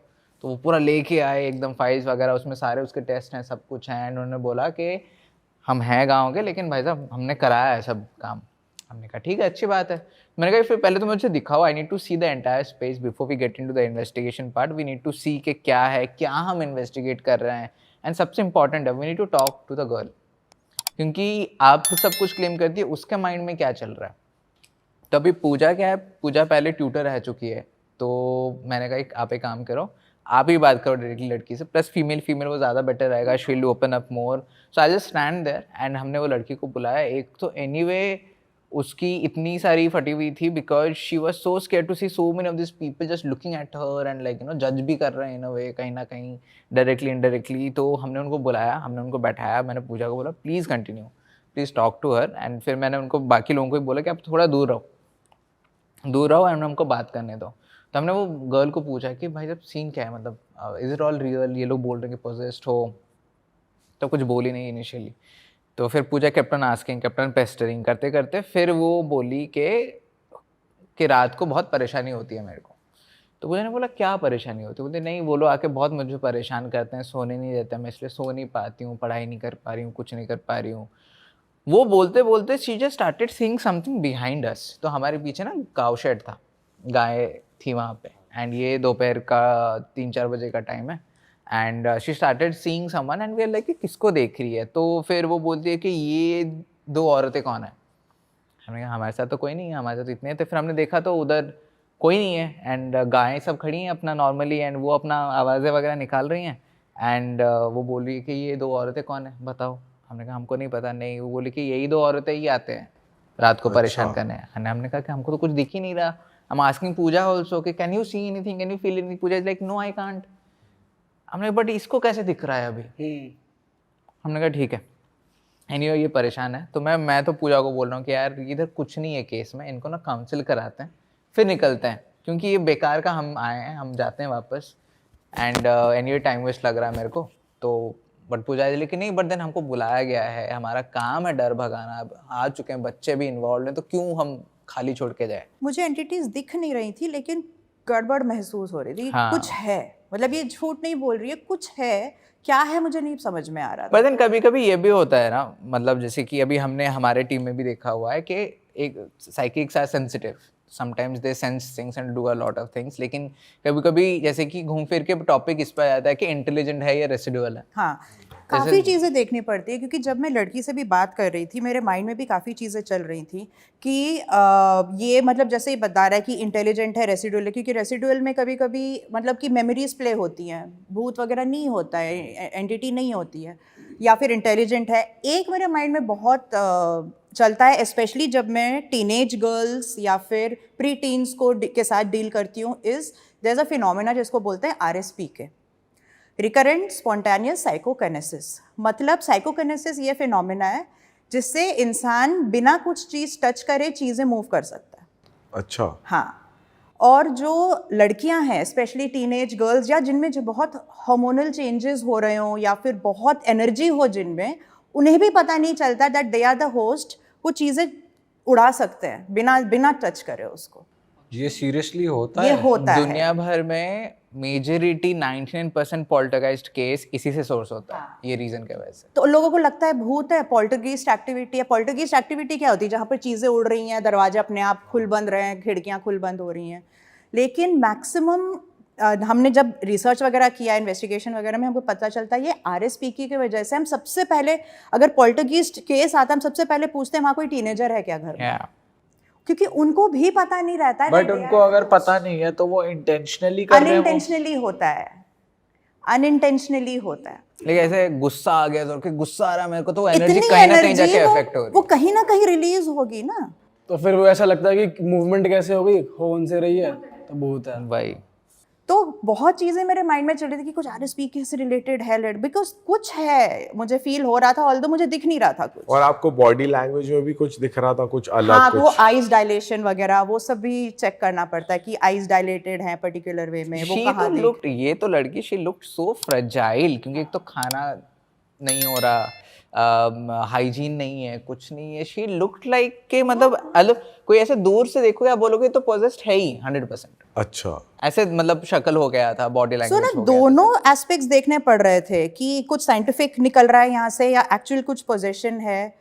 तो वो पूरा लेके आए एकदम फाइल्स वगैरह, उसमें सारे उसके टेस्ट हैं, सब कुछ हैं। एंड उन्होंने बोला कि हम हैं गाँव के लेकिन भाई साहब हमने कराया है सब काम। हमने कहा ठीक है अच्छी बात है। मैंने कहा फिर पहले तो मुझे दिखाओ, I need to see the entire space before we get into the investigation part. We need to see कि क्या है, क्या हम इन्वेस्टिगेट कर रहे हैं, एंड सबसे इंपॉर्टेंट है we need to talk to the girl, क्योंकि आप सब कुछ क्लेम करती है, उसके माइंड में क्या चल रहा है। तो अभी पूजा क्या है, पूजा पहले ट्यूटर रह चुकी है, तो मैंने कहा आप एक काम करो, आप ही बात करो डायरेक्टली लड़की से, प्लस फीमेल वो ज़्यादा बेटर रहेगा, she will open up more. So I just stand there and हमने वो लड़की को बुलाया। एक तो एनीवे उसकी इतनी सारी फटी हुई थी because she was so scared to see so many of this people just looking at her and like जज भी कर रहे हैं इन अ वे, कहीं ना कहीं डायरेक्टली इनडायरेक्टली। तो हमने उनको बुलाया, हमने उनको बैठाया, मैंने पूजा को बोला please continue, please talk to her. And फिर मैंने उनको बाकी लोगों को भी बोला कि आप थोड़ा दूर रहो एंड हमको बात करने दो। तो हमने वो गर्ल को पूछा कि भाई जब सीन क्या है, मतलब इज़ इट ऑल रियल, ये लोग बोल रहे हैं कि पोजेस्ड हो। तो कुछ बोली नहीं इनिशियली। तो फिर पूजा कैप्टन आस्किंग, कैप्टन पेस्टरिंग करते करते फिर वो बोली कि रात को बहुत परेशानी होती है मेरे को। तो पूजा ने बोला क्या परेशानी होती है? बोलते नहीं, वो लोग आके बहुत मुझे परेशान करते हैं, सोने नहीं देते, मैं इसलिए सो नहीं पाती हूँ, पढ़ाई नहीं कर पा रही हूँ, कुछ नहीं कर पा रही हूँ। वो बोलते बोलते she just started seeing something behind us. तो हमारे पीछे ना काउ शेड था, गाय थी वहाँ पे, एंड ये दोपहर का 3-4 बजे का टाइम है। And she started seeing someone and we are like किसको देख रही है? तो फिर वो बोलती है कि ये 2 औरतें कौन है? हमने कहा हमारे साथ तो कोई नहीं है, हमारे साथ इतने थे। फिर हमने देखा तो उधर कोई नहीं है एंड गायें सब खड़ी हैं अपना नॉर्मली एंड वो अपना आवाज़ें वगैरह निकाल रही हैं। एंड वो बोली कि ये 2 औरतें कौन है बताओ? हमने कहा हमको नहीं पता। नहीं, वो बोली कि यही 2 औरतें ही आते हैं रात को परेशान करने। हमने कहा कि हमको तो कुछ दिख ही नहीं रहा। I'm asking Pooja also कि can you see anything, can you feel anything? Pooja is like no I can't. हमने बट इसको कैसे दिख रहा है अभी? हमने कहा ठीक है, anyway ये परेशान है। तो मैं तो पूजा को बोल रहा हूँ कि यार इधर कुछ नहीं है केस में, इनको ना काउंसिल कराते हैं फिर निकलते हैं, क्योंकि ये बेकार का हम आए हैं, हम जाते हैं वापस। एंड anyway टाइम वेस्ट लग रहा है मेरे को। तो बट पूजा लेकिन नहीं, बट देन हमको बुलाया गया है, हमारा काम है डर भगाना, अब आ चुके हैं, बच्चे भी इन्वॉल्व हैं, तो क्यों हम खाली छोड़ के जाए? मुझे एंटिटीज दिख नहीं रही थी लेकिन गड़बड़ महसूस हो रही थी। हाँ। कुछ है, मतलब ये झूठ नहीं बोल रही है, कुछ है। क्या है मुझे नहीं समझ में आ रहा था। पर देन कभी कभी ये भी होता है ना, मतलब जैसे कि अभी हमने हमारे टीम में भी देखा हुआ है कि एक psychics are sensitive, sometimes they sense things and do a lot of things. लेकिन कभी कभी जैसे कि घूम फिर के टॉपिक इस पर आ जाता है कि इंटेलिजेंट है या रेसिडुअल है। हाँ, काफ़ी चीज़ें देखनी पड़ती है, क्योंकि जब मैं लड़की से भी बात कर रही थी मेरे माइंड में भी काफ़ी चीज़ें चल रही थी कि ये मतलब जैसे ही बता रहा है कि इंटेलिजेंट है, रेसिडुअल है, क्योंकि रेसिडुअल में कभी कभी मतलब कि मेमोरीज प्ले होती हैं, भूत वगैरह नहीं होता है, एंटिटी नहीं होती है, या फिर इंटेलिजेंट है। एक मेरे माइंड में बहुत चलता है, स्पेशली जब मैं टीनेज गर्ल्स या फिर प्री टीन्स को के साथ डील करती हूँ, is there is a phenomena जिसको बोलते हैं RSP के, रिकरेंट स्पॉन्टेनियस साइकोकिनेसिस। मतलब साइकोकिनेसिस ये फिनोमेना है जिससे इंसान बिना कुछ चीज़ टच करे चीज़ें मूव कर सकता है। अच्छा। हाँ, और जो लड़कियां हैं स्पेशली टीनेज गर्ल्स या जिनमें जो बहुत हार्मोनल चेंजेस हो रहे हों या फिर बहुत एनर्जी हो जिनमें, उन्हें भी पता नहीं चलता that they are the host, वो चीज़ें उड़ा सकते हैं बिना टच करे उसको। ये सीरियसली होता ये है? होता है। दुनिया भर में मेजॉरिटी 99% पॉल्टरगाइस्ट केस इसी से सोर्स होता है, ये रीजन की वजह से। तो लोगों को लगता है भूत है, पॉल्टरगीस्ट एक्टिविटी है। पॉल्टरगीस्ट एक्टिविटी क्या होती है? जहाँ पर चीज़ें उड़ रही हैं, दरवाजे अपने आप खुल बंद रहे हैं, खिड़कियाँ खुल बंद हो रही हैं। लेकिन मैक्सिमम हमने जब रिसर्च वगैरह किया, इन्वेस्टिगेशन वगैरह में हमको पता चलता है ये RSP की वजह से। हम सबसे पहले अगर पॉल्टरगीस्ट केस आता है, हम सबसे पहले पूछते हैं वहाँ कोई टीनेजर है क्या घर में, क्योंकि उनको भी पता नहीं रहता है। बट उनको अगर पता नहीं है तो वो इंटेंशनली कर रहे हैं। अनइंटेंशनली होता है, अनइंटेंशनली होता है। लेकिन ऐसे गुस्सा आ गया तो कि गुस्सा आ रहा है मेरे को, तो एनर्जी इतनी कहीं ना कहीं जाके एनर्जी इफेक्ट हो रही वो कहीं ना कहीं रिलीज होगी ना। तो फिर वो ऐसा लगता है कि मूवमेंट कैसे हो गई, हो उनसे रही है, तो बहुत है है भाई। तो बहुत चीज़ें मेरे माइंड में चल रही थी कि कुछ RSP से रिलेटेड है, बिकॉज कुछ है, मुझे फील हो रहा था, ऑल्दो मुझे दिख नहीं रहा था कुछ। और आपको बॉडी लैंग्वेज में भी कुछ दिख रहा था, कुछ अलग? हाँ, कुछ वो आईज डायलेशन वगैरह वो सब भी चेक करना पड़ता है कि आईज डायलेटेड है पर्टिकुलर वे में, वो कहाँ तो लुक्ड, ये तो लड़की शी लुक्ड सो फ्रेजाइल, क्योंकि एक तो खाना नहीं हो रहा, हाइजीन नहीं है, कुछ नहीं है। शी लुक्ड लाइक के मतलब अलग, कोई ऐसे दूर से देखोगे आप बोलोगे तो पोजेस्ड है ही 100%। अच्छा, ऐसे मतलब शक्ल हो गया था, बॉडी सो लैंग्वेज ना हो गया दोनों एस्पेक्ट्स देखने पड़ रहे थे कि कुछ साइंटिफिक निकल रहा है यहाँ से या एक्चुअल कुछ पोजीशन है,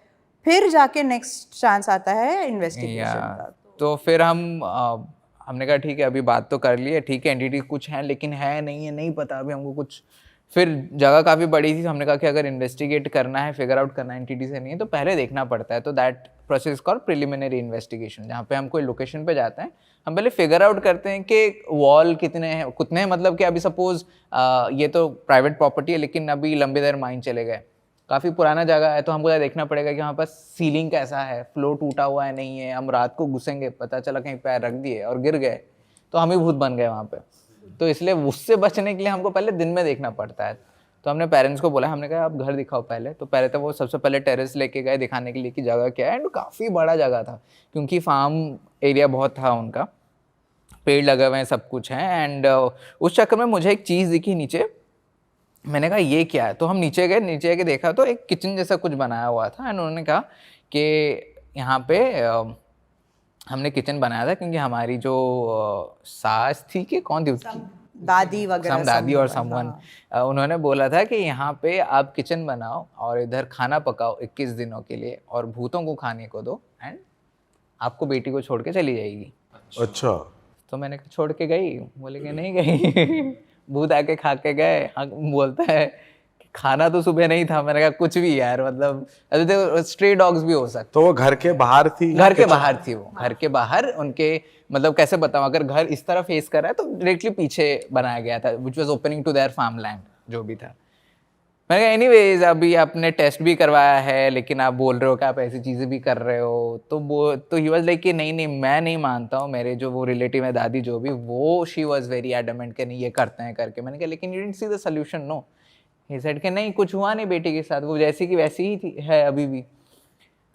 फिर जाके नेक्स्ट चांस आता है इन्वेस्टिगेशन का। तो फिर हमने कहा ठीक है, अभी बात तो कर ली है, ठीक है एंटिटी कुछ है, लेकिन है नहीं है नहीं पता अभी हमको कुछ। फिर जगह काफ़ी बड़ी थी, तो हमने कहा कि अगर इन्वेस्टिगेट करना है, फिगर आउट करना है एंटिटी से नहीं है, तो पहले देखना पड़ता है। तो that process called preliminary investigation, जहाँ पे हम कोई लोकेशन पे जाते हैं, हम पहले फिगर आउट करते हैं कि वॉल कितने हैं, मतलब कि अभी सपोज ये तो प्राइवेट प्रॉपर्टी है, लेकिन अभी लंबी देर माइन चले गए, काफ़ी पुराना जगह है, तो हमको यह देखना पड़ेगा कि वहाँ पर सीलिंग कैसा है, फ्लोर टूटा हुआ है नहीं है। हम रात को घुसेंगे, पता चला कहीं पैर रख दिए और गिर गए तो हम ही भूत बन गए वहाँ पे। तो इसलिए उससे बचने के लिए हमको पहले दिन में देखना पड़ता है। तो हमने पेरेंट्स को बोला, हमने कहा आप घर दिखाओ पहले। तो पहले तो वो सबसे पहले टेरेस लेके गए दिखाने के लिए कि जगह क्या है, एंड काफ़ी बड़ा जगह था क्योंकि फार्म एरिया बहुत था उनका, पेड़ लगे हुए हैं, सब कुछ है। एंड उस चक्कर में मुझे एक चीज़ दिखी नीचे, मैंने कहा ये क्या है। तो हम नीचे गए देखा तो एक किचन जैसा कुछ बनाया हुआ था। एंड उन्होंने कहा कि यहाँ पे हमने किचन बनाया था क्योंकि हमारी जो सास थी कि कौन थी उसकी दादी वगैरह, दादी और someone, समवन, हाँ। उन्होंने बोला था कि यहाँ पे आप किचन बनाओ और इधर खाना पकाओ 21 दिनों के लिए और भूतों को खाने को दो, एंड आपको बेटी को छोड़ के चली जाएगी। अच्छा। तो मैंने कहा छोड़ के गई, बोले कि नहीं गई। भूत आके खा के गए। बोलता है कि खाना तो सुबह नहीं था। मैंने कहा कुछ भी यार, मतलब अरे देखो स्ट्रे डॉग्स भी हो सकते। तो वो घर के बाहर थी? घर के बाहर थी वो, घर के बाहर उनके, मतलब कैसे बताऊं, अगर घर इस तरह फेस कर रहा है तो डायरेक्टली पीछे बनाया गया था, which was opening to their farm land, जो भी था। मैंने कहा एनीवेज अभी आपने टेस्ट भी करवाया है लेकिन आप बोल रहे हो कि आप ऐसी चीज़ें भी कर रहे हो। तो ही वाज लाइक कि नहीं मैं नहीं मानता हूँ। मेरे जो वो रिलेटिव है दादी जो भी, वो शी वाज वेरी एडमेंट कि नहीं ये करते हैं करके। मैंने कहा लेकिन you didn't see the solution. No, he said कि नहीं कुछ हुआ नहीं बेटी के साथ, वो जैसी की वैसी ही थी है अभी भी।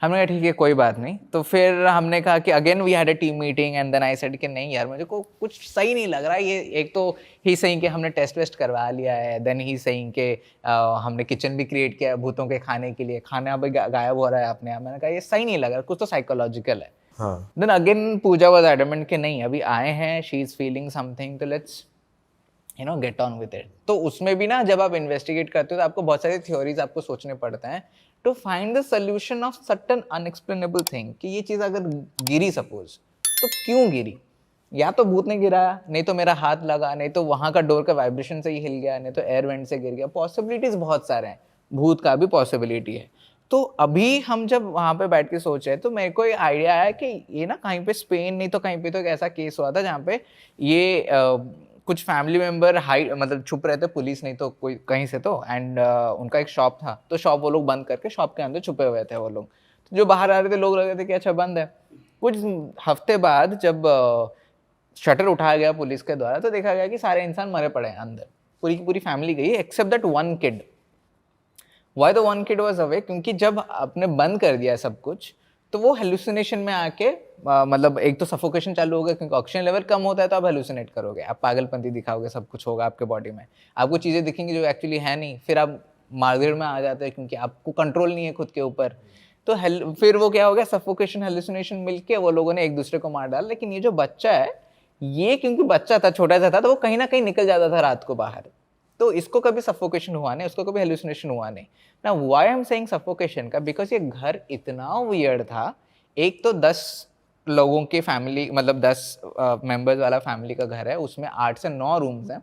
हमने कहा ठीक है कोई बात नहीं। तो फिर हमने कहा कि again we had a team meeting and then I said कि नहीं यार मुझे को कुछ सही नहीं लग रहा ये। एक तो ही सही कि हमने टेस्ट वेस्ट करवा लिया है, देन ही सही कि हमने किचन भी क्रिएट किया है भूतों के खाने के लिए, खाना अभी गायब हो रहा है अपने आप। मैंने कहा ये सही नहीं लग रहा, कुछ तो साइकोलॉजिकल है। Then again Pooja was adamant कि नहीं अभी आए हैं, शी इज फीलिंग समथिंग, तो let's get on with it. तो उसमें भी ना जब आप इन्वेस्टिगेट करते हो तो आपको बहुत सारी थ्योरीज आपको सोचने पड़ते हैं to find the solution of certain unexplainable thing. कि ये चीज़ अगर गिरी सपोज, तो क्यों गिरी? या तो भूत ने गिराया, नहीं तो मेरा हाथ लगा, नहीं तो वहाँ का डोर का वाइब्रेशन से ही हिल गया, नहीं तो एयर वेंट से गिर गया। पॉसिबिलिटीज बहुत सारे हैं, भूत का भी पॉसिबिलिटी है। तो अभी हम जब वहाँ पे बैठ के सोच रहे तो मेरे को ये आइडिया आया कि ये ना कहीं पे स्पेन नहीं तो कहीं पे तो एक ऐसा केस हुआ था जहाँ पे ये कुछ फैमिली मेंबर मतलब छुप रहे थे, पुलिस नहीं तो कोई कहीं से तो, एंड उनका एक शॉप था तो शॉप वो लोग बंद करके शॉप के अंदर छुपे हुए थे वो लोग। तो जो बाहर आ रहे थे लोग लग रहे थे कि अच्छा बंद है। कुछ हफ्ते बाद जब शटर उठाया गया पुलिस के द्वारा तो देखा गया कि सारे इंसान मरे पड़े हैं अंदर, पूरी की पूरी फैमिली गई except that one kid. Why the one kid was away? क्योंकि जब आपने बंद कर दिया सब कुछ तो वो हेलुसिनेशन में आके मतलब एक तो सफोकेशन चालू हो गया क्योंकि ऑक्सीजन लेवल कम होता है तो आप हेलुसिनेट करोगे, आप पागलपंती दिखाओगे, सब कुछ होगा आपके बॉडी में, आपको चीज़ें दिखेंगी जो एक्चुअली है नहीं, फिर आप मार्गेट में आ जाते हैं क्योंकि आपको कंट्रोल नहीं है खुद के ऊपर। तो फिर वो क्या हो गया, सफोकेशन हेलुसिनेशन मिलके वो लोगों ने एक दूसरे को मार डाला। लेकिन ये जो बच्चा है ये क्योंकि बच्चा था, छोटा सा था, तो वो कहीं ना कहीं निकल जाता था रात को बाहर, तो इसको कभी सफोकेशन हुआ नहीं, उसको कभी हेलुसिनेशन हुआ नहीं। ना why I am saying suffocation का, बिकॉज ये घर इतना वियर्ड था। एक तो 10 लोगों की फैमिली, मतलब 10 मेंबर्स वाला फैमिली का घर है, उसमें 8 से 9 रूम्स हैं,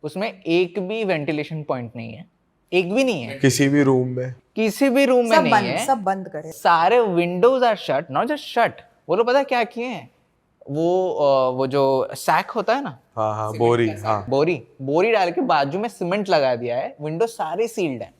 उसमें एक भी वेंटिलेशन पॉइंट नहीं है, एक भी नहीं है किसी भी रूम में, किसी भी रूम में सब नहीं बंद, है। सब बंद करे। सारे windows are shut, not just shut, वो लोग पता क्या किए हैं, वो जो सैक होता है ना, हाँ बोरी, हाँ बोरी डाल के बाजू में सीमेंट लगा दिया है, विंडो सारे सील्ड हैं।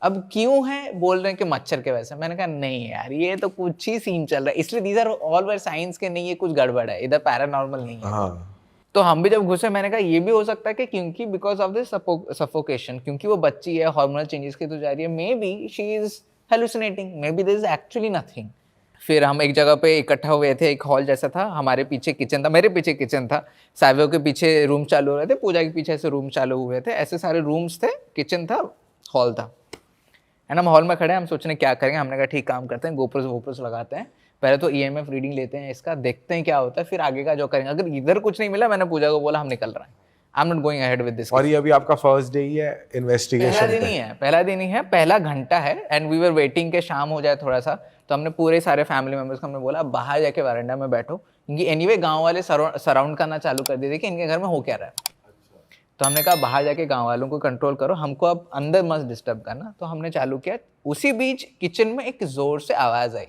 अब क्यों है बोल रहे हैं कि मच्छर के वैसे। मैंने कहा नहीं यार ये तो कुछ ही सीन चल रहा है, इसलिए these are all our science के नहीं, ये कुछ गड़बड़ है, इधर पैरानॉर्मल नहीं है। हाँ। तो हम भी जब घुसे मैंने कहा ये भी हो सकता है कि क्योंकि बिकॉज ऑफ दिस सफोकेशन, क्योंकि वो बच्ची है, हार्मोनल चेंजेस की तो जा रही है, may be she is hallucinating, may be this is actually nothing. फिर हम एक जगह पे इकट्ठा हुए थे, एक हॉल जैसा था, हमारे पीछे किचन था, मेरे पीछे किचन था, सावियो के पीछे रूम चालू हो रहे थे, पूजा के पीछे ऐसे रूम चालू हुए थे, ऐसे सारे रूम्स थे, किचन था, हॉल था। एंड हम हॉल में खड़े हैं, हम सोचने क्या करेंगे। हमने कहा ठीक काम करते हैं, गोप्रोस लगाते हैं, पहले तो EMF रीडिंग लेते हैं इसका, देखते हैं क्या होता है, फिर आगे का जो करेंगे। अगर इधर कुछ नहीं मिला, मैंने पूजा को बोला हम निकल रहे हैं, I am not going ahead with this. और ये अभी आपका फर्स्ट डे ही है इन्वेस्टिगेशन? पहला दिन ही है, पहला दिन ही है, पहला घंटा है। एंड वी वर वेटिंग के शाम हो जाए थोड़ा सा, तो हमने पूरे सारे फैमिली मेंबर्स को हमने बोला बाहर जाके वरांडा में बैठो, क्योंकि एनीवे गांव वाले सराउंड करना चालू कर दिए थे कि इनके घर में हो क्या रहा है। तो हमने कहा बाहर जाके गांव वालों को कंट्रोल करो, हमको अब अंदर मत डिस्टर्ब करना। तो हमने चालू किया। उसी बीच किचन में एक जोर से आवाज़ आई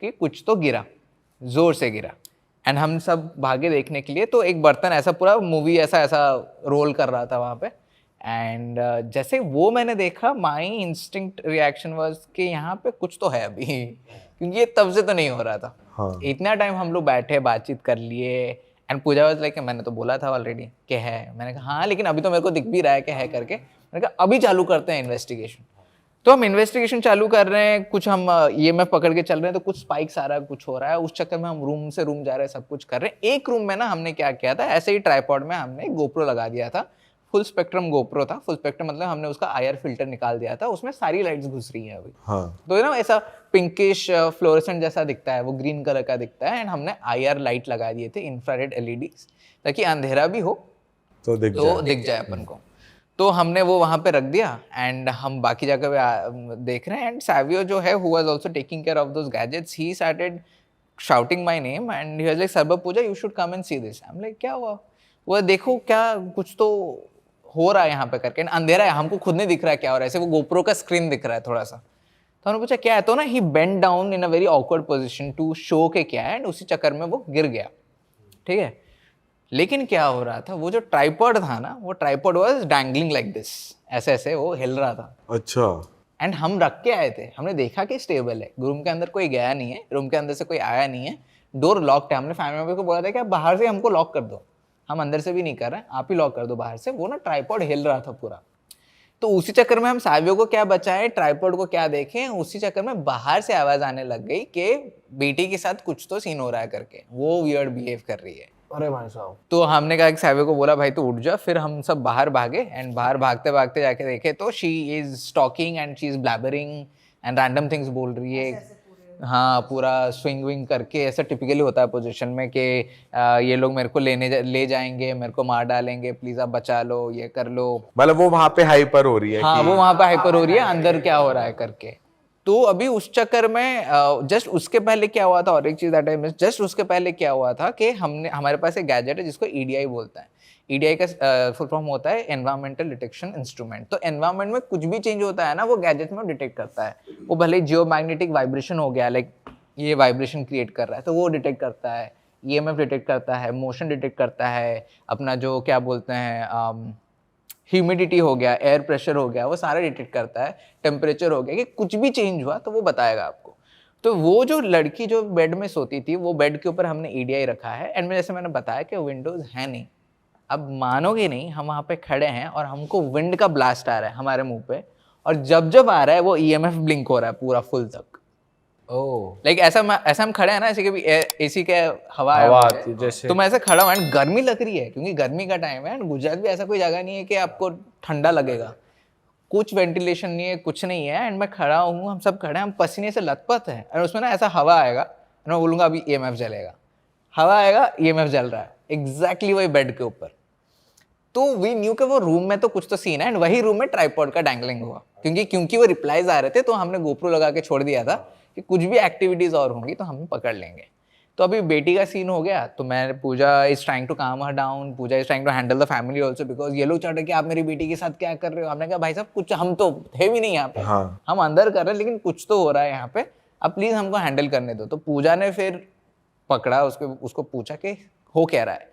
कि कुछ तो गिरा, जोर से गिरा। एंड हम सब भागे देखने के लिए, तो एक बर्तन ऐसा पूरा मूवी ऐसा रोल कर रहा था वहाँ पे। एंड जैसे वो मैंने देखा, माई इंस्टिंक्ट रिएक्शन वाज कि यहाँ पे कुछ तो है अभी, क्योंकि ये तब से तो नहीं हो रहा था। हाँ। इतना टाइम हम लोग बैठे, बातचीत कर लिए, एंड पूजा वाज लाइक मैंने तो बोला था ऑलरेडी कि है। मैंने कहा हाँ, लेकिन अभी तो मेरे को दिख भी रहा है कि है करके। मैंने कहा अभी चालू करते हैं इन्वेस्टिगेशन। तो हम इन्वेस्टिगेशन चालू कर रहे हैं, कुछ हम ईएमएफ पकड़ के चल रहे हैं, तो कुछ स्पाइक्स आ रहा है, कुछ हो रहा है। उस चक्कर में हम रूम से रूम जा रहे हैं, सब कुछ कर रहे हैं। एक रूम में ना हमने क्या किया था, ऐसे ही ट्राइपॉड में हमने गोप्रो लगा दिया था, फुल स्पेक्ट्रम गोप्रो था। फुल स्पेक्ट्रम मतलब हमने उसका आईआर फिल्टर निकाल दिया था, उसमें सारी लाइट्स घुस रही है अभी। हाँ। तो ना ऐसा पिंकिश फ्लोरेसेंट जैसा दिखता है, वो ग्रीन कलर का दिखता है। एंड हमने आईआर लाइट लगा दिए थे, इंफ्रारेड एलईडीज, ताकि अंधेरा भी हो तो दिख जाए अपन को। तो हमने वो वहाँ पे रख दिया एंड हम बाकी जगह पे देख रहे हैं। एंड सैवियो जो है, who was also taking care of those gadgets, he started shouting my name and he was like serve Pooja you should come and see this. I am like क्या हुआ? वो देखो क्या कुछ तो हो रहा है यहाँ पे करके। अंधेरा है, हमको खुद नहीं दिख रहा है क्या हो रहा है, ऐसे वो गोप्रो का स्क्रीन दिख रहा है थोड़ा सा। तो हमने पूछा क्या है, तो ना ही bend down in a very awkward position to show के क्या है, एंड उसी चक्कर में वो गिर गया। ठीक है, लेकिन क्या हो रहा था, वो जो ट्राइपॉड था ना, वो tripod was dangling like this, ऐसे ऐसे वो हिल रहा था। अच्छा। एंड हम रख के आए थे, हमने देखा कि स्टेबल है, रूम के अंदर कोई गया नहीं है, रूम के अंदर से कोई आया नहीं है, डोर लॉक्ड है। हमने फैमिली मेंबर को बोला था कि आप बाहर से हमको लॉक कर दो, हम अंदर से भी नहीं कर रहे हैं, आप ही लॉक कर दो बाहर से। वो ना ट्राइपॉड हिल रहा था पूरा। तो उसी चक्कर में हम सावियो को क्या बचाएं, ट्राइपॉड को क्या देखें, उसी चक्कर में बाहर से आवाज आने लग गई कि बेटी के साथ कुछ तो सीन हो रहा है करके, वो वियर्ड बिहेव कर रही है। अरे भाई साहब। तो हमने कहा कि सावियो को बोला भाई तू उठ जा। फिर हम सब बाहर भागे एंड बाहर भागते भागते जाके देखे तो she is talking and she is blabbering and random things बोल रही है। हाँ, पूरा स्विंग विंग करके, ऐसा टिपिकली होता है पोजीशन में कि ये लोग मेरे को ले जाएंगे, मेरे को मार डालेंगे, प्लीज आप बचा लो, ये कर लो। मतलब वो वहां पे हाइपर हो रही है हाँ, कि... वो वहां पे हाइपर हो रही है, अंदर क्या हो रहा है करके। तो अभी उस चक्कर में जस्ट उसके पहले क्या हुआ था, और एक चीज दैट आई मिस, जस्ट उसके पहले क्या हुआ था कि हमारे पास एक गैजेट है जिसको ईडीआई बोलता है। ईडीआई का फुल फॉर्म होता है एनवायरमेंटल डिटेक्शन इंस्ट्रूमेंट। तो एनवायरमेंट में कुछ भी चेंज होता है ना, वो गैजेट में डिटेक्ट करता है। वो भले जियोमैग्नेटिक वाइब्रेशन हो गया, लाइक ये वाइब्रेशन क्रिएट कर रहा है, तो वो डिटेक्ट करता है, ईएमएफ डिटेक्ट करता है, मोशन डिटेक्ट करता है, अपना जो क्या बोलते हैं ह्यूमिडिटी हो गया, एयर प्रेशर हो गया, वो सारा डिटेक्ट करता है, टेम्परेचर हो गया, कि कुछ भी चेंज हुआ तो वो बताएगा आपको। तो वो जो लड़की जो बेड में सोती थी, वो बेड के ऊपर हमने ईडीआई रखा है। एंड में जैसे मैंने बताया कि विंडोज है नहीं। अब मानोगे नहीं, हम वहाँ पे खड़े हैं और हमको विंड का ब्लास्ट आ रहा है हमारे मुंह पे, और जब जब आ रहा है वो ईएमएफ ब्लिंक हो रहा है पूरा फुल तक। लाइक ऐसा हम खड़े हैं ना, ऐसे कभी एसी के हवा आती है जैसे, तो मैं ऐसे खड़ा हूँ एंड गर्मी लग रही है, क्योंकि गर्मी का टाइम है एंड गुजरात भी ऐसा कोई जगह नहीं है कि आपको ठंडा लगेगा, कुछ वेंटिलेशन नहीं है, कुछ नहीं है। एंड मैं खड़ा हूँ, हम सब खड़े हैं, हम पसीने से लथपथ हैं, और उसमें ना ऐसा हवा आएगा, मैं बोलूँगा अभी ईएमएफ जलेगा, हवा आएगा, ईएमएफ जल रहा है एग्जैक्टली वही बेड के ऊपर। तो वी न्यू कि वो रूम में तो कुछ तो सीन है, एंड वही रूम में ट्राइपॉड का डैंगलिंग हुआ, क्योंकि वो रिप्लाईज आ रहे थे, तो हमने गोप्रो लगा के छोड़ दिया था कि कुछ भी एक्टिविटीज और होंगी तो हम पकड़ लेंगे। तो अभी बेटी का सीन हो गया, तो मैं, पूजा is trying to calm her down, Pooja is trying to handle the family also, because ये लोग चाहते कि आप मेरी बेटी के साथ क्या कर रहे हो। हमने कहा भाई साहब कुछ, हम तो थे भी नहीं यहाँ पे, हाँ। हम अंदर कर रहे हैं, लेकिन कुछ तो हो रहा है यहाँ पे, अब प्लीज हमको हैंडल करने दो। तो पूजा ने फिर पकड़ा उसको पूछा कि हो क्या रहा है।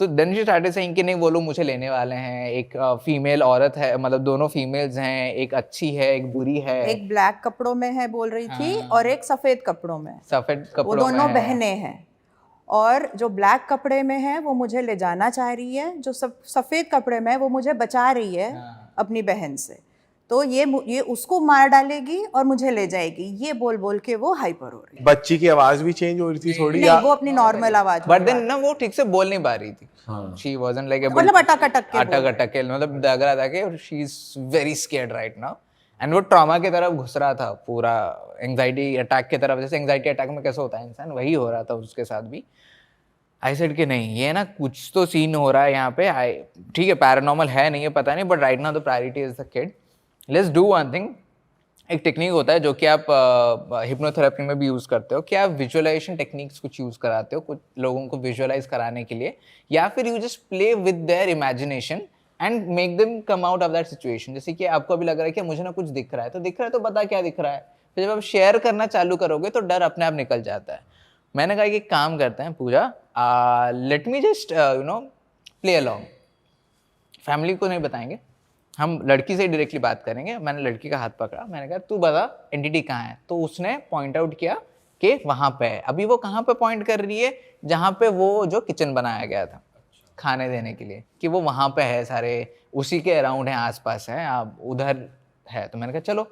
तो देन शी स्टार्टेड सेइंग कि नहीं वो लोग मुझे लेने वाले हैं, एक फीमेल औरत है, मतलब दोनों फीमेल्स हैं, एक अच्छी है एक बुरी है, एक ब्लैक कपड़ों में है बोल रही थी, और एक सफेद कपड़ों में। सफेद वो कपड़ों में दोनों है। बहनें हैं, और जो ब्लैक कपड़े में है वो मुझे ले जाना चाह रही है, जो सफेद कपड़े में है वो मुझे बचा रही है अपनी बहन से। तो ये उसको मार डालेगी और मुझे ले जाएगी, ये बोल बोल के वो हाइपर हो रही है। बच्ची की आवाज भी चेंज हो रही थी थोड़ी, नहीं, वो अपनी नॉर्मल आवाज में बट देन ना वो ठीक से बोल नहीं पा रही थी, शी वाजंट लाइक मतलब अटक अटक के मतलब लग रहा था कि she is very scared right now, and वो ट्रॉमा की तरफ घुस रहा था पूरा, एंग्जाइटी अटैक की तरफ। जैसे एंग्जाइटी अटैक में कैसे होता है इंसान, वही हो रहा था उसके साथ भी। आई सेड कि नहीं, ये ना कुछ तो सीन हो रहा है यहाँ पे, ठीक है पैरानॉर्मल है नहीं है पता नहीं, but right now the priority is the kid, let's do one thing. एक टेक्निक होता है जो कि आप हिप्नोथेरेपी में भी यूज़ करते हो, कि आप विजुअलाइजेशन टेक्निक्स कुछ यूज़ कराते हो कुछ लोगों को विजुअलाइज कराने के लिए, या फिर you just play with their imagination and make them come out of that situation. जैसे कि आपको अभी लग रहा है कि मुझे ना कुछ दिख रहा है, तो दिख रहा है तो बता क्या दिख रहा है, फिर जब आप शेयर करना चालू करोगे तो डर अपने आप निकल जाता है। मैंने कहा कि काम करते हैं Pooja, let me just play along, family को नहीं बताएंगे, हम लड़की से डायरेक्टली बात करेंगे। मैंने लड़की का हाथ पकड़ा, मैंने कहा तू बता एंटिटी कहाँ है। तो उसने पॉइंट आउट किया कि वहाँ पे है। अभी वो कहाँ पे पॉइंट कर रही है, जहाँ पे वो जो किचन बनाया गया था खाने देने के लिए, कि वो वहाँ पे है, सारे उसी के अराउंड हैं, आसपास है, आप उधर है। तो मैंने कहा चलो,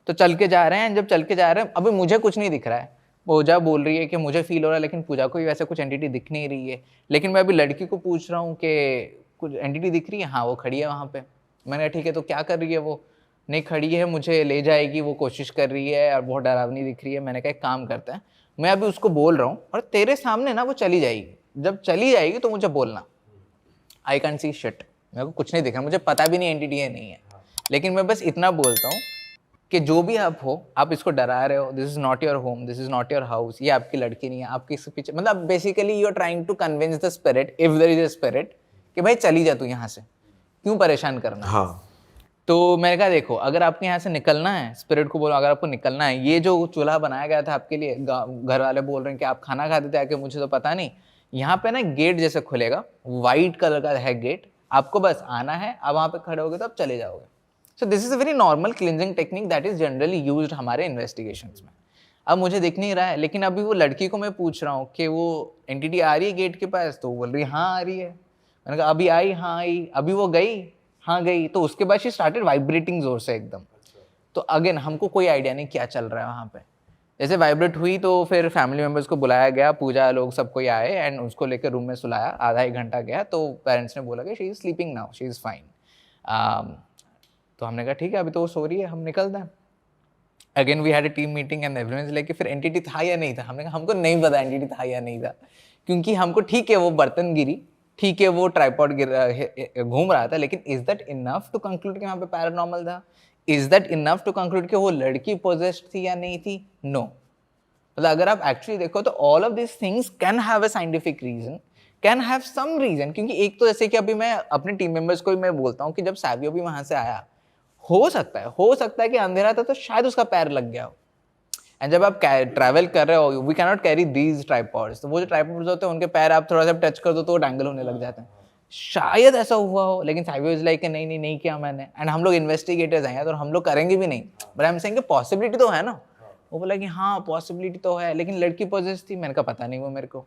तो चल के जा रहे हैं। जब चल के जा रहे हैं, अभी मुझे कुछ नहीं दिख रहा है। पूजा बोल रही है कि मुझे फील हो रहा है, लेकिन पूजा को भी वैसे कुछ एंटिटी दिख नहीं रही है। लेकिन मैं अभी लड़की को पूछ रहा हूँ कि कुछ एंटिटी दिख रही है? हाँ वो खड़ी है वहाँ पे। मैंने कहा ठीक है, तो क्या कर रही है वो? नहीं खड़ी है, मुझे ले जाएगी, वो कोशिश कर रही है और बहुत डरावनी दिख रही है। मैंने कहा एक काम करते हैं, मैं अभी उसको बोल रहा हूँ और तेरे सामने ना वो चली जाएगी। जब चली जाएगी तो मुझे बोलना, आई कैन सी शिट, मेरे को कुछ नहीं दिख रहा, मुझे पता भी नहीं एंटिटी है नहीं है, लेकिन मैं बस इतना बोलता हूँ कि जो भी आप हो, आप इसको डरा रहे हो, this is not your home, this is not your house, ये आपकी लड़की नहीं है, आपके इसके पीछे, मतलब basically you are trying to convince the spirit, if there is a spirit, कि भाई चली जा तू यहाँ से, क्यों परेशान करना। हाँ तो मैंने कहा देखो, अगर आपके यहाँ से निकलना है, स्पिरिट को बोलो अगर आपको निकलना है, ये जो चूल्हा बनाया गया था आपके लिए, घर वाले बोल रहे हैं कि आप खाना खाते थे आके, मुझे तो पता नहीं, यहाँ पे ना गेट जैसे खुलेगा, वाइट कलर का है गेट, आपको बस आना है, आप वहाँ पे खड़े होगे तो आप चले जाओगे। So this is a very normal cleansing technique that is generally used हमारे इन्वेस्टिगेशंस में। अब मुझे दिख नहीं रहा है, लेकिन अभी वो लड़की को मैं पूछ रहा हूँ कि वो एंटिटी आ रही है गेट के पास, तो वो बोल रही है हाँ आ रही है। मैंने कहा अभी आई? हाँ आई। अभी वो गई? हाँ गई। तो उसके बाद शी स्टार्टेड वाइब्रेटिंग जोर से एकदम। तो अगेन हमको कोई आइडिया नहीं क्या चल रहा है वहाँ पे। जैसे वाइब्रेट हुई तो फिर फैमिली मेम्बर्स को बुलाया गया, पूजा लोग सब कोई आए एंड उसको लेकर रूम में सुलाया। आधा एक घंटा गया तो पेरेंट्स ने बोला कि she is sleeping now, she is fine. तो हमने कहा ठीक है अभी तो वो सो रही है, हम निकलते हैं। Again we had a team meeting and everyone लेके, फिर एंटिटी था या नहीं था? हमने कहा हमको नहीं पता एंटिटी था या नहीं था, क्योंकि हमको ठीक है वो बर्तन गिरी, ठीक है वो ट्राइपॉड घूम रहा था, लेकिन is that enough to conclude कि वहाँ पे पैरानॉर्मल था? Is that enough to conclude कि वो लड़की पोजेस्ड थी या नहीं थी? नो। मतलब अगर आप एक्चुअली देखो तो all of this things can have a scientific reason, can have some reason. क्योंकि एक तो जैसे कि अभी मैं अपने टीम मेंबर्स को भी मैं बोलता हूँ कि जब सैवियो भी वहाँ से आया, हो सकता है कि अंधेरा था तो शायद उसका पैर लग गया हो। एंड जब आप ट्रैवल कर रहे हो, we cannot carry these tripods, तो वो जो ट्राइपॉड्स होते हैं उनके पैर आप थोड़ा सा टच कर दो तो वो डैंगल होने लग जाते हैं। शायद ऐसा हुआ हो, लेकिन सैवियो इज लाइक नहीं किया मैंने, एंड हम लोग इन्वेस्टिगेटर्स हैं तो हम लोग करेंगे भी नहीं, बट आई एम सेइंग कि पॉसिबिलिटी तो है ना। वो बोला कि हाँ पॉसिबिलिटी तो है, लेकिन लड़की पोजेस थी। मैंने कहा पता नहीं वो मेरे को।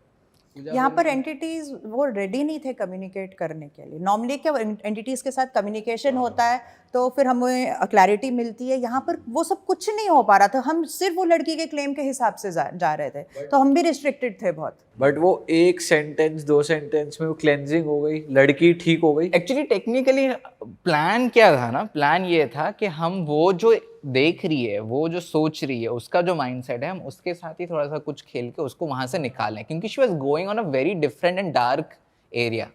यहाँ पर एंटिटीज वो रेडी नहीं थे कम्युनिकेट करने के लिए। नॉर्मली क्या एंटिटीज के साथ कम्युनिकेशन होता है तो फिर हमें क्लैरिटी मिलती है, यहाँ पर वो सब कुछ नहीं हो पा रहा था। हम सिर्फ वो लड़की के क्लेम के हिसाब से जा रहे थे, तो हम भी रिस्ट्रिक्टेड थे बहुत। बट वो एक सेंटेंस 2 सेंटेंस में वो क्लेंजिंग हो गई, लड़की ठीक हो गई। एक्चुअली टेक्निकली प्लान क्या था ना, प्लान ये था कि हम वो जो देख रही है, वो जो सोच रही है, उसका जो माइंडसेट है, हम उसके साथ ही थोड़ा सा कुछ खेल के उसको वहाँ से निकालें, क्योंकि she was going on a very different and dark area.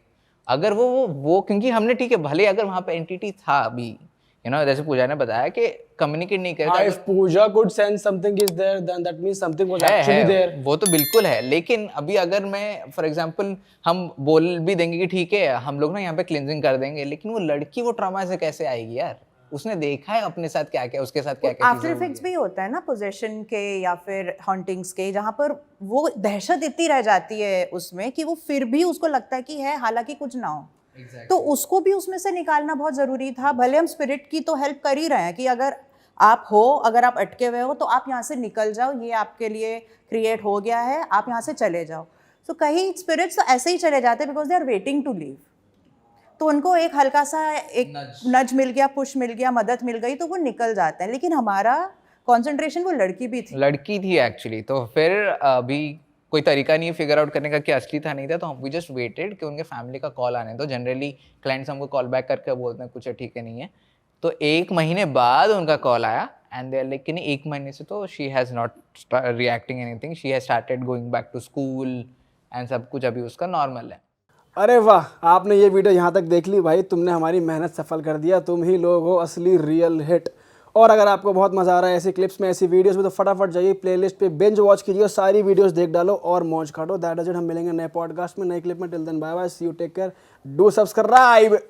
अगर वो क्योंकि हमने ठीक है भले अगर वहाँ पे एंटिटी था अभी, जैसे पूजा ने बताया कि कम्युनिकेट नहीं कर if Pooja could sense something is there, then that means something was actually there. वो तो बिल्कुल है, लेकिन अभी अगर मैं फॉर एग्जांपल हम बोल भी देंगे कि ठीक है हम लोग ना यहाँ पे क्लिनजिंग कर देंगे, लेकिन वो लड़की वो ट्रॉमा से कैसे आएगी यार? उसने देखा है अपने साथ क्या क्या, उसके साथ क्या क्या आफ्टर इफेक्ट्स भी होता है ना पोजेशन के या फिर हॉन्टिंग्स के, जहाँ पर वो दहशत इतनी रह जाती है उसमें कि वो फिर भी उसको लगता है कि है, हालांकि कुछ ना हो। तो उसको भी उसमें से निकालना बहुत ज़रूरी था। भले हम स्पिरिट की तो हेल्प कर ही रहे हैं कि अगर आप अटके हुए हो तो आप यहाँ से निकल जाओ, ये आपके लिए क्रिएट हो गया है, आप यहाँ से चले जाओ। तो कहीं स्पिरिट्स तो ऐसे ही चले जाते हैं because they are waiting to leave. तो उनको एक हल्का सा एक नज मिल गया, पुश मिल गया, मदद मिल गई तो वो निकल जाते हैं। लेकिन हमारा कंसंट्रेशन वो लड़की थी एक्चुअली। तो फिर अभी कोई तरीका नहीं है फिगर आउट करने का कि असली था नहीं था, तो हम वी जस्ट वेटेड कि उनके फैमिली का कॉल आने दो। जनरली क्लाइंट्स हमको कॉल बैक करके बोलते हैं कुछ है ठीक है नहीं है। तो 1 महीने बाद उनका कॉल आया एंड दे आर लाइक 1 महीने से तो she has not reacting anything, she has started going back to school and सब कुछ अभी उसका नॉर्मल है। अरे वाह, आपने ये वीडियो यहाँ तक देख ली भाई, तुमने हमारी मेहनत सफल कर दिया। तुम ही लोग हो असली रियल हिट। और अगर आपको बहुत मज़ा आ रहा है ऐसी क्लिप्स में, ऐसी वीडियोस में, तो फटाफट जाइए प्लेलिस्ट पे बिंज वॉच कीजिए और सारी वीडियोस देख डालो और मौज काटो। That is it. हम मिलेंगे नए पॉडकास्ट में, नए क्लिप में। Till then bye bye, see you, take care, do subscribe.